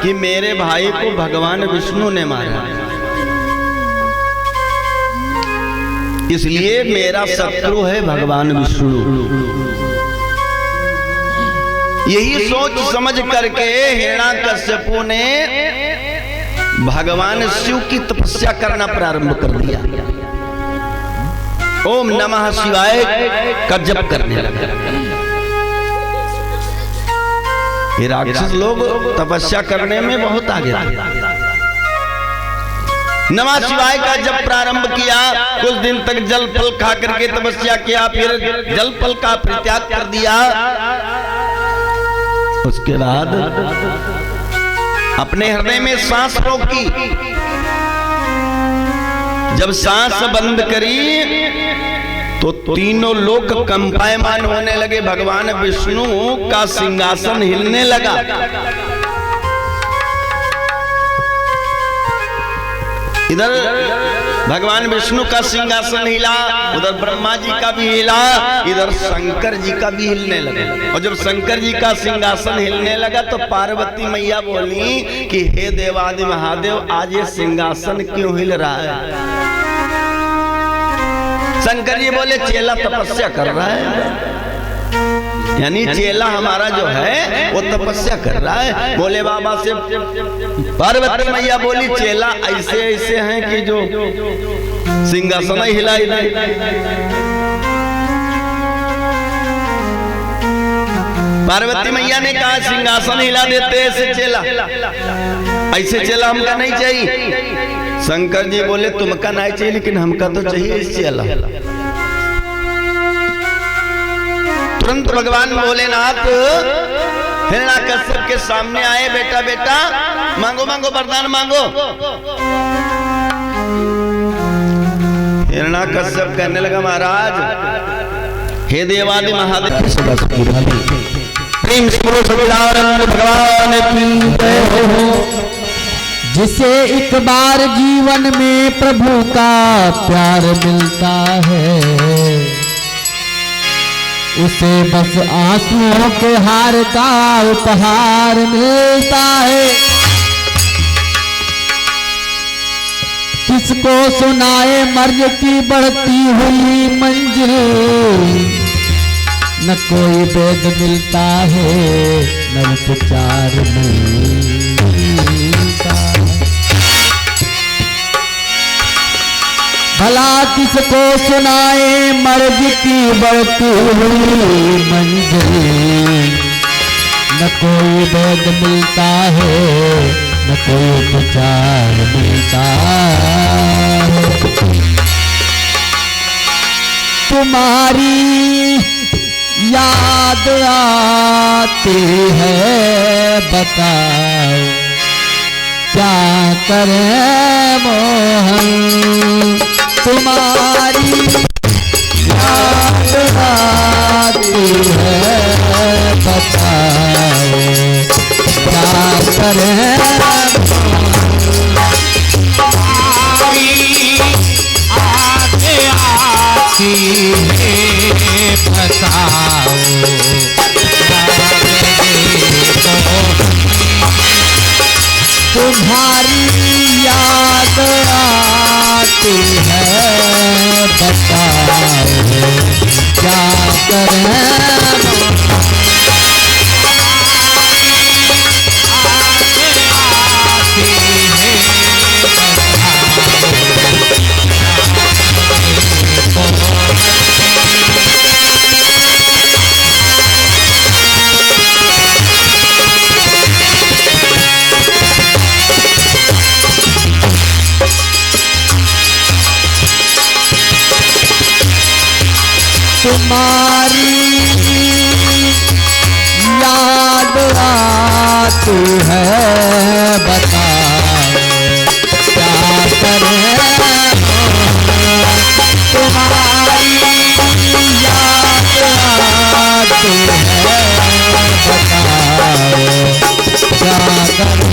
कि मेरे भाई को भगवान विष्णु ने मारा, इसलिए मेरा शत्रु है भगवान विष्णु। यही सोच समझ करके हिरण्याकश्यपु ने भगवान शिव की तपस्या करना प्रारंभ कर दिया। ओम नमः शिवाय का जप करने लगा। ये राक्षस लोग तपस्या करने में बहुत आगे थे। नमः शिवाय का जप प्रारंभ किया। कुछ दिन तक जल फल खा करके तपस्या किया, फिर जल फल का परित्याग कर दिया। उसके बाद अपने हृदय में सांस रोकी। जब सांस बंद करी तो तीनों लोक कंपायमान होने लगे। भगवान विष्णु का सिंहासन हिलने लगा। इधर भगवान विष्णु का सिंहासन हिला, उधर ब्रह्मा जी का भी हिला, इधर शंकर जी का भी हिलने लगा। और जब शंकर जी का सिंहासन हिलने लगा तो पार्वती मैया बोली कि हे देवादि महादेव, आज ये सिंहासन क्यों हिल रहा है? शंकर जी बोले चेला तपस्या कर रहा है, यानी चेला हमारा जो है वो तपस्या कर रहा है। भोले बाबा से पार्वती मैया बोली चेला ऐसे ऐसे हैं कि जो सिंहासन हिला ही नहीं। पार्वती मैया ने कहा सिंहासन हिला देते ऐसे चेला, ऐसे चेला हमका नहीं चाहिए। शंकर जी बोले तुमका नहीं चाहिए लेकिन हमका तो चाहिए इस चेला। तुरंत भगवान भोलेनाथ हिरण्याकश्यप के सामने आए। बेटा बेटा मांगो मांगो वरदान मांगो। हिरण्याकश्यप कहने लगा महाराज हे देवादि महादेव प्रेम से बोलो सच्चिदानंद भगवान की जय हो।
जिसे एक बार जीवन में प्रभु का प्यार मिलता है, उसे बस आंसुओं के हार का उपहार मिलता है। किसको सुनाए मर्ज की बढ़ती हुई मंजिल, न कोई वेद मिलता है, न उपचार मिलता। भला किसको सुनाए मर्ज की बढ़ती हुई मंजिल, न कोई वेद मिलता है, न कोई उपचार मिलता है। तुम्हारी याद आती है, बताओ क्या करें मोहन। तुम्हारी याद आती है, बताओ क्या करें। बताओ तुम्हारी याद आती है, बताओ क्या करें। तुम्हारी याद आती है, बताओ क्या करें। तुम्हारी याद आती है, बताओ क्या करें।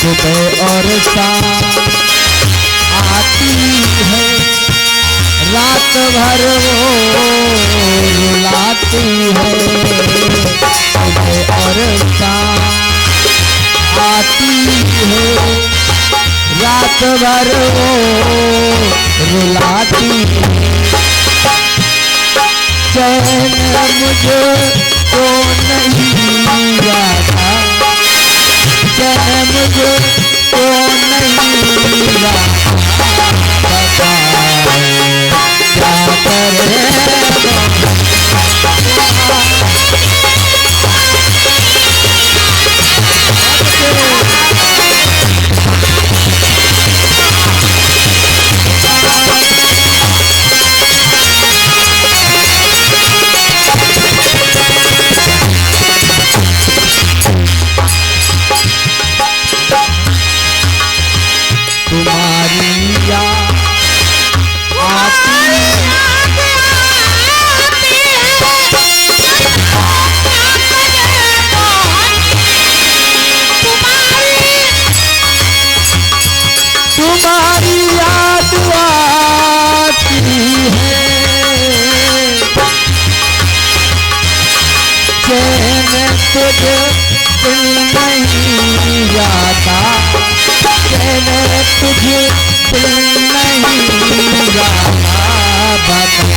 सुबह और शाम आती है, रात भर वो रुलाती है। सुबह और शाम आती है, रात भर वो रुलाती है। चैन मुझे तो नहीं आता, चैन मुझे तो नहीं आता, बताओ क्या करें। तुम्हारी याद आती तुम्हारी याद आती है, चैन तुझे दिल नहीं आता, चैन तुझे दिल नहीं आता, बताओ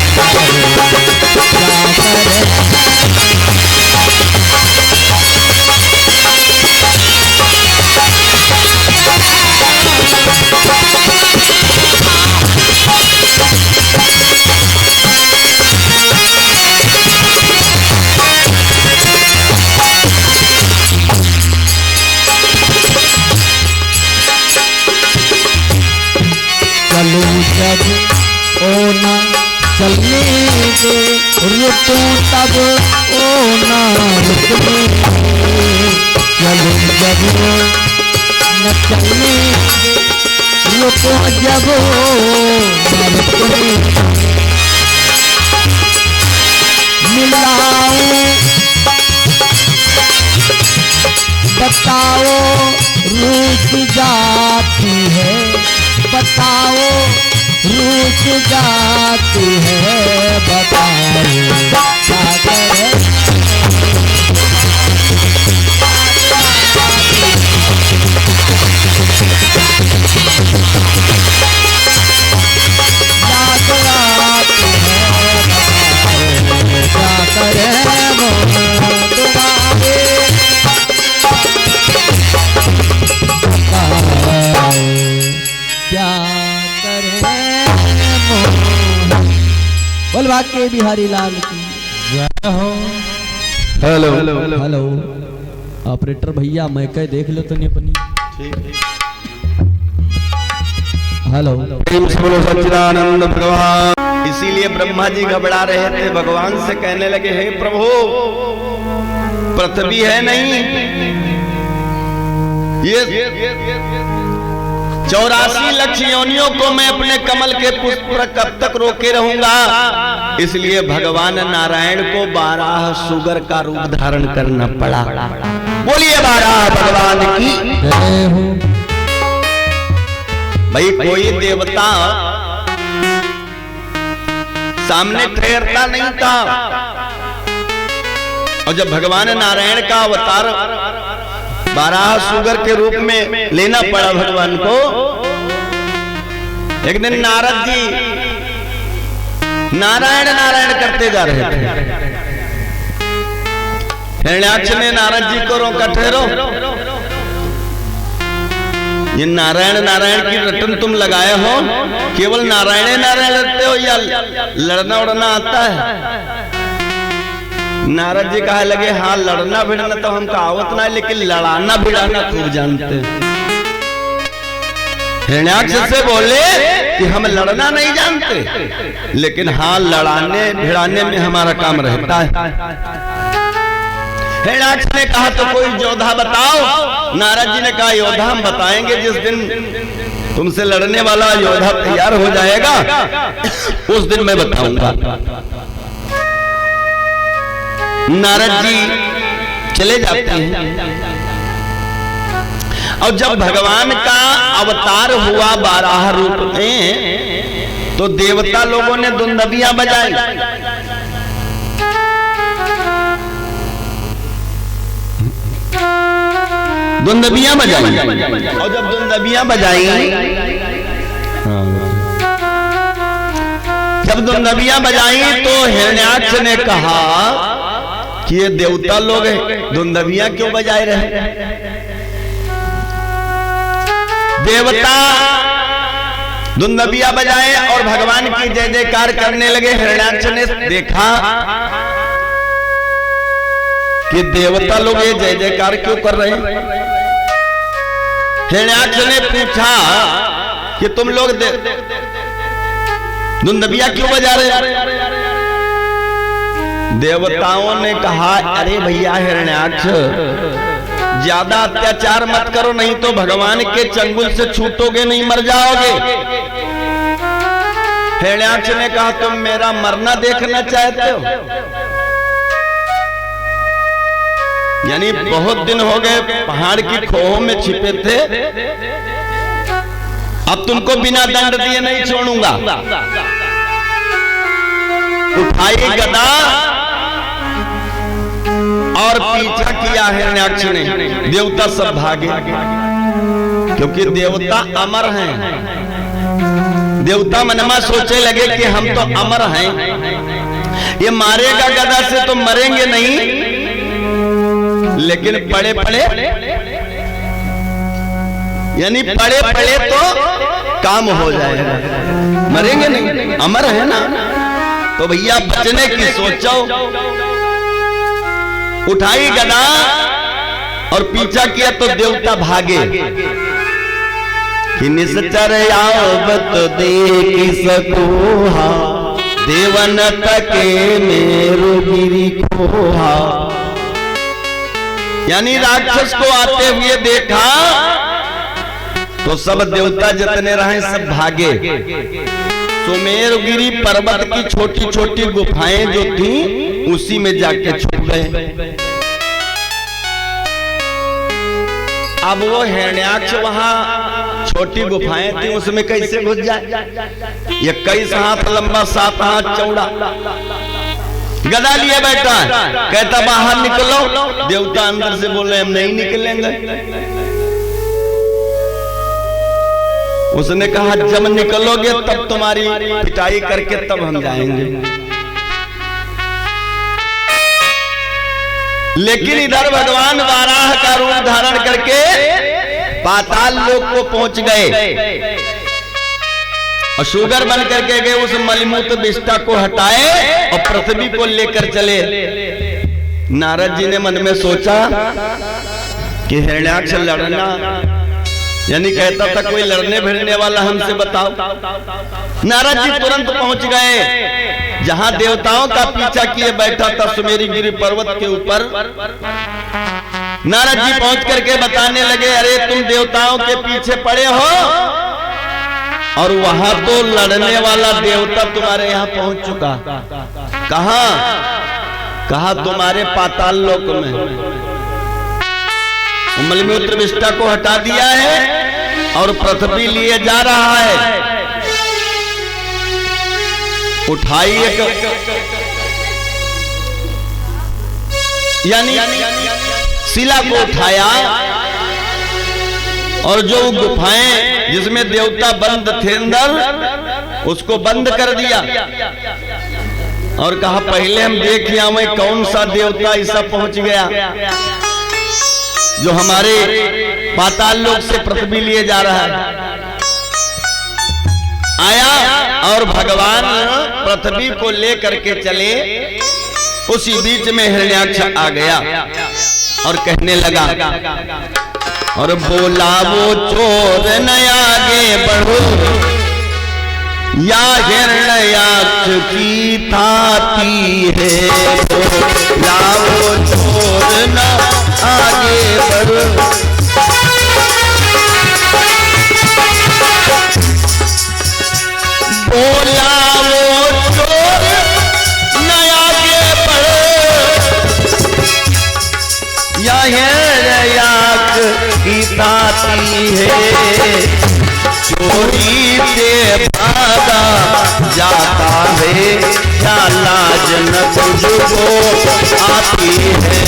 क्या करें। चलूं जब ओ ना चलने दे, रुकूं तब ओ ना रुकने दे। चलूं जब न चलने रुको जब मिलाओ बताओ रूठ जाती है बताओ रूठ जाती है बताओ क्या करे बोल वाक्य बिहारी लाल की जय हो।
हेलो
हेलो ऑपरेटर भैया मैं कह देख लो तो नहीं अपनी हेलो
प्रेम से बोलो सच्चिदानंद भगवान। इसीलिए ब्रह्मा जी घबरा रहे थे, भगवान से कहने लगे हे प्रभु पृथ्वी है नहीं, ये 84 लाख योनियों को मैं अपने कमल के पुष्प पर कब तक रोके रहूंगा। इसलिए भगवान नारायण को 12 सुगर का रूप धारण करना पड़ा। बोलिए 12 भगवान की
जय हो।
भाई कोई देवता सामने ठहरता नहीं था, और जब भगवान नारायण का अवतार 12 सुगर के रूप में लेना पड़ा भगवान को। एक दिन नारद जी नारायण नारायण करते जा रहे थे। हिरण्याक्ष ने नारद जी को रोका, ठहरो, ये नारायण नारायण की रटन तुम लगाए हो, केवल नारायण नारायण रटते हो या लड़ना उड़ना आता है? नारद जी कहा लगे हाँ लड़ना भिड़ना तो हमको आवत ना, लेकिन लड़ाना भिड़ाना खूब जानते। हिरण्याक्ष से बोले कि हम लड़ना नहीं जानते, लेकिन हाँ लड़ाने भिड़ाने में हमारा काम रहता है। हिरण्याक्ष ने कहा तो कोई योद्धा बताओ। नारद जी ने कहा योद्धा हम बताएंगे, जिस दिन तुमसे लड़ने वाला योद्धा तैयार हो जाएगा उस दिन मैं बताऊंगा। नारद जी चले जाते हैं, और जब भगवान का अवतार हुआ 12 रूप में, तो देवता लोगों ने दुंदबियां बजाई। दुंदबियां बजाई, और जब दुंदबियां बजाई, जब दुंदबियां बजाई तो हिरण्याक्ष ने कहा कि ये देवता लोग हैं, दुंदबियां क्यों बजाए रहे? देवता दुंदबियां बजाए और भगवान की जय जयकार करने लगे। हिरण्याक्ष ने देखा कि देवता लोग ये जय जयकार क्यों कर रहे हैं। हिरण्याक्ष ने पूछा कि तुम लोग दुंदबियां क्यों बजा रहे? देवताओं ने कहा अरे भैया हिरण्याक्ष ज्यादा अत्याचार मत करो, नहीं तो भगवान के चंगुल से छूटोगे नहीं, मर जाओगे। हिरण्याक्ष ने कहा तुम मेरा मरना देखना चाहते हो? यानी बहुत दिन हो गए पहाड़ की खोह में छिपे थे, अब तुमको बिना दंड दिए नहीं छोड़ूंगा। उठाई गदा और पीछा किया हिरण्याक्ष ने। देवता सब भागे, क्योंकि देवता अमर हैं। देवता मनमा सोचे लगे कि हम तो अमर हैं, ये मारेगा गदा से तो मरेंगे नहीं, लेकिन पड़े पड़े यानी पड़े पड़े तो काम हो जाएगा, मरेंगे नहीं, अमर है ना। तो भैया बचने की सोचो। उठाई गदा और पीछा किया तो देवता भागे। कि निश्चर आवत देखी सकोहा, देवन तके मेरो गिरी खोहा। यानी राक्षस को आते हुए देखा तो सब देवता जितने रहे सब भागे। सुमेरगिरी पर्वत की छोटी छोटी गुफाएं जो थी उसी में जाके छुप गए। अब वो हिरण्याक्ष वहां छोटी गुफाएं थी उसमें कैसे घुस जाए? ये 21 हाथ लंबा 7 हाथ चौड़ा गदा लिए बैठा है, कहता बाहर निकलो। देवता अंदर से बोले हम नहीं निकलेंगे। उसने कहा जब निकलोगे तब तुम्हारी पिटाई करके तब हम जाएंगे। लेकिन इधर भगवान वाराह का रूप धारण करके पाताल लोक को पहुंच गए और शुगर बन करके गए। उस मलिमूत्र विष्ठा को हटाए और पृथ्वी को लेकर चले। नारद जी ने मन में सोचा कि हिरण्याक्ष लड़ना, यानी कहता था कोई लड़ने भिड़ने वाला हमसे बताओ। नारद जी तुरंत पहुंच गए जहां देवताओं का पीछा किए बैठा था सुमेरगिरी पर्वत के ऊपर। नारद जी पहुंच करके बताने लगे अरे तुम देवताओं के पीछे पड़े हो और वहां तो लड़ने वाला देवता तुम्हारे यहां पहुंच चुका। कहा तुम्हारे पाताल लोक में। मलिमूत्र विष्ठा को हटा दिया है और पृथ्वी लिए जा रहा है। उठाई यानी शिला को उठाया और जो गुफाएं जिसमें देवता बंद थे अंदर उसको बंद कर दिया और कहा पहले हम देख आवे कौन सा देवता ऐसा पहुंच गया जो हमारे पाताल लोक से पृथ्वी लिए जा रहा है। आया और भगवान पृथ्वी को लेकर के चले। उसी बीच में हिरण्याक्ष आ गया और कहने लगा और बोला वो चोर न आगे बढ़ो या हिरण्याक्ष की थाती है। बोला वो चोर न आगे बढ़ो बोला वो चोर न आगे बढ़ो या हिरण्याक्ष की थाती है। चोरी से भागा जाता है क्या लाज न तुझको आती है।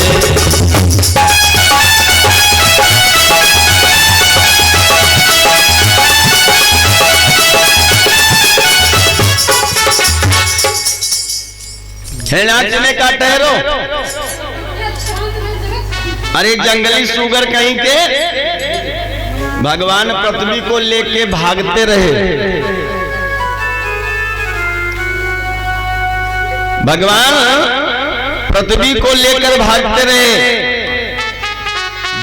हिरण्याक्ष ने कहा ठहरो, अरे जंगली सुगर कहीं के। भगवान पृथ्वी को लेके भागते रहे। भगवान पृथ्वी को लेकर भागते रहे।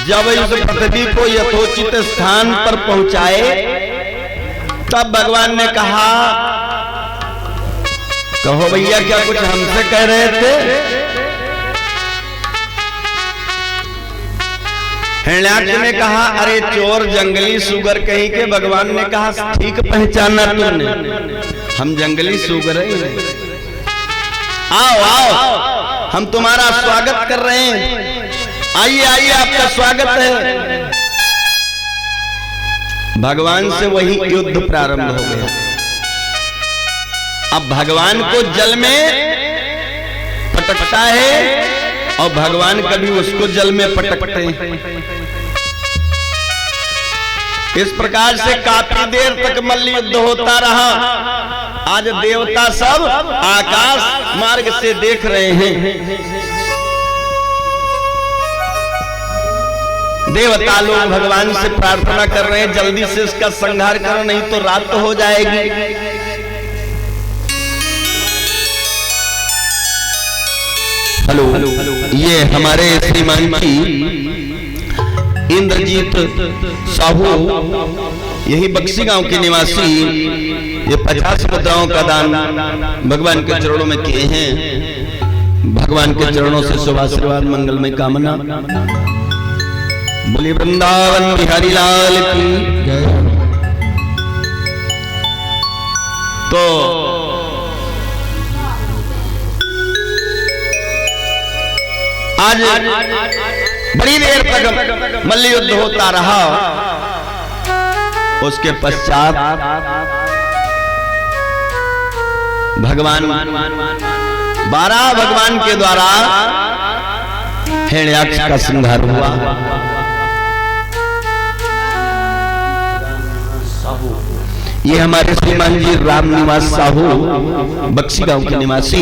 जब इस पृथ्वी को यथोचित स्थान पर पहुंचाए तब भगवान ने कहा कहो भैया क्या कुछ हमसे कह रहे थे? हिरण्याक्ष ने कहा अरे चोर जंगली सुगर कहीं के। भगवान ने कहा ठीक पहचाना तुमने, हम जंगली सुगर हैं। आओ आओ हम तुम्हारा स्वागत कर रहे हैं, आइए आइए आपका स्वागत है। भगवान से वही युद्ध प्रारंभ हो गया। अब भगवान को जल में पटकता है और भगवान कभी उसको जल में पटकते हैं। इस प्रकार से काफी देर तक मल्ल युद्ध होता रहा। आज देवता सब आकाश मार्ग से देख रहे हैं। देवता लोग भगवान से प्रार्थना कर रहे हैं जल्दी से इसका संहार करो नहीं तो रात तो हो जाएगी। हेलो, ये हमारे श्रीमान जी इंद्रजीत साहू यही बक्सी गांव के निवासी ये 50 मुद्राओं का दान भगवान के चरणों में किए हैं। भगवान के चरणों से शुभ आशीर्वाद मंगलमय कामना। बोली वृंदावन बिहारी लाल की।
जय हो।
तो आज बड़ी देर तक मल्ल युद्ध होता रहा। उसके पश्चात भगवान 12 भगवान के द्वारा हिरण्याक्ष का संहार हुआ। ये हमारे श्रीमान जी राम निवास साहू बक्सी गांव के निवासी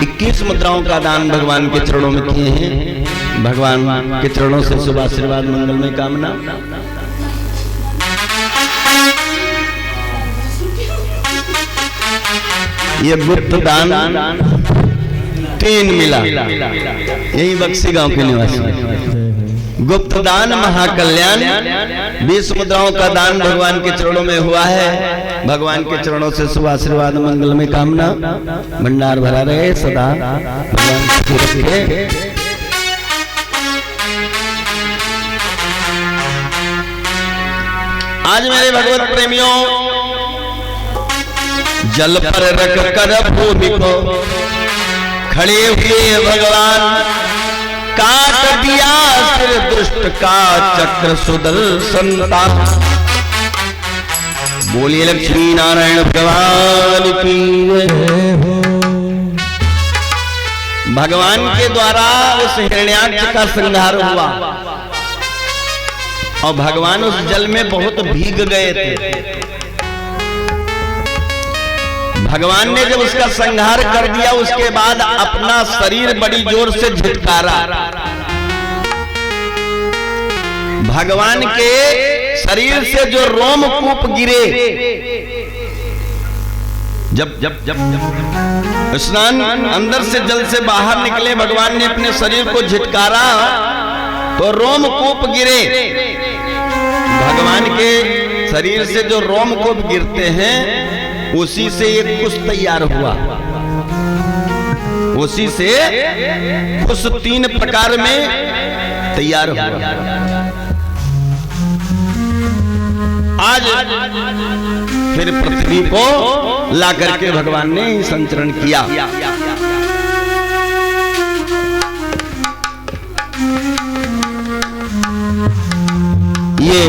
21 मुद्राओं का दान भगवान के चरणों में किए हैं। भगवान के चरणों से शुभ आशीर्वाद मंगल में कामना। ये गुप्त दान 3 मिला, यही बक्सी गांव के निवासी। गुप्त दान महाकल्याण 20 मुद्राओं का दान भगवान के चरणों में हुआ है। भगवान के चरणों से शुभ आशीर्वाद मंगल में कामना। भंडार भरा रहे सदा भगवान सुखी रखे। आज मेरे भगवत प्रेमियों, जल पर रख कर भूमि को खड़े हुए भगवान, काट दिया सिर दुष्ट का चक्र सुदर्शन का। बोलिए लक्ष्मी नारायण भगवान की जय हो। भगवान के द्वारा उस हिरण्याक्ष का संहार हुआ और भगवान उस जल में बहुत भीग गए थे। भगवान ने जब उसका संहार कर दिया, उसके बाद अपना शरीर बड़ी जोर से झटकारा। भगवान के शरीर से जो रोमकूप गिरे, जब स्नान अंदर से जल से बाहर निकले, भगवान ने अपने शरीर को झटकारा तो रोमकूप गिरे। भगवान के शरीर से जो रोमकूप गिरते हैं, उसी से एक कुश तैयार हुआ। उसी से कुश 3 प्रकार में तैयार हुआ। आज फिर पृथ्वी को ला करके भगवान ने संचरण किया। ये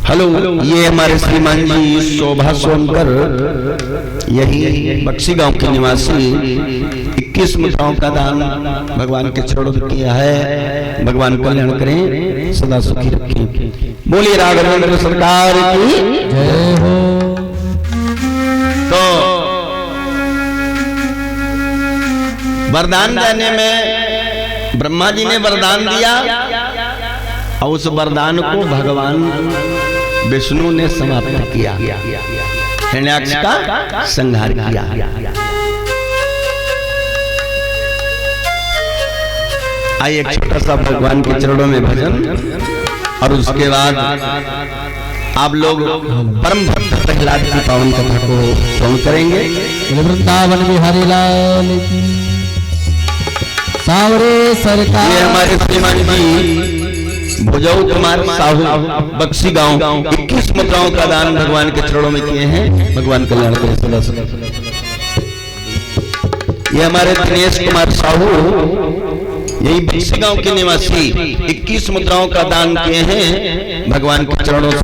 हेलो, ये हमारे श्रीमान जी शोभा सोनकर, यही बक्सी गांव के निवासी 21 मुद्राओं का दान भगवान के चरणों में किया है। भगवान कल्याण करें, सदा सुखी रखें। बोलिए राघवेंद्र सरकार की
जय हो।
तो वरदान देने में ब्रह्मा जी ने वरदान दिया और उस वरदान को भगवान विष्णु ने समाप्त किया, हिरण्याक्ष का संहार किया। आइए एक छोटा सा भगवान के चरणों में भजन, और उसके बाद आप लोग परम भक्त प्रहलाद की पावन कथा को श्रवण करेंगे।
वृंदावन बिहारी लाल की। सावरे सरकार।
ये हमारे श्रीमान जी भुजौ कुमार साहू बक्सी गांव 21 मुद्राओं का दान भगवान के चरणों में किए हैं। भगवान कल्याण करें सदा सदा। ये हमारे दिनेश कुमार साहू, यही बक्सी गांव के निवासी 21 मुद्राओं का दान किए हैं। भगवान के चरणों से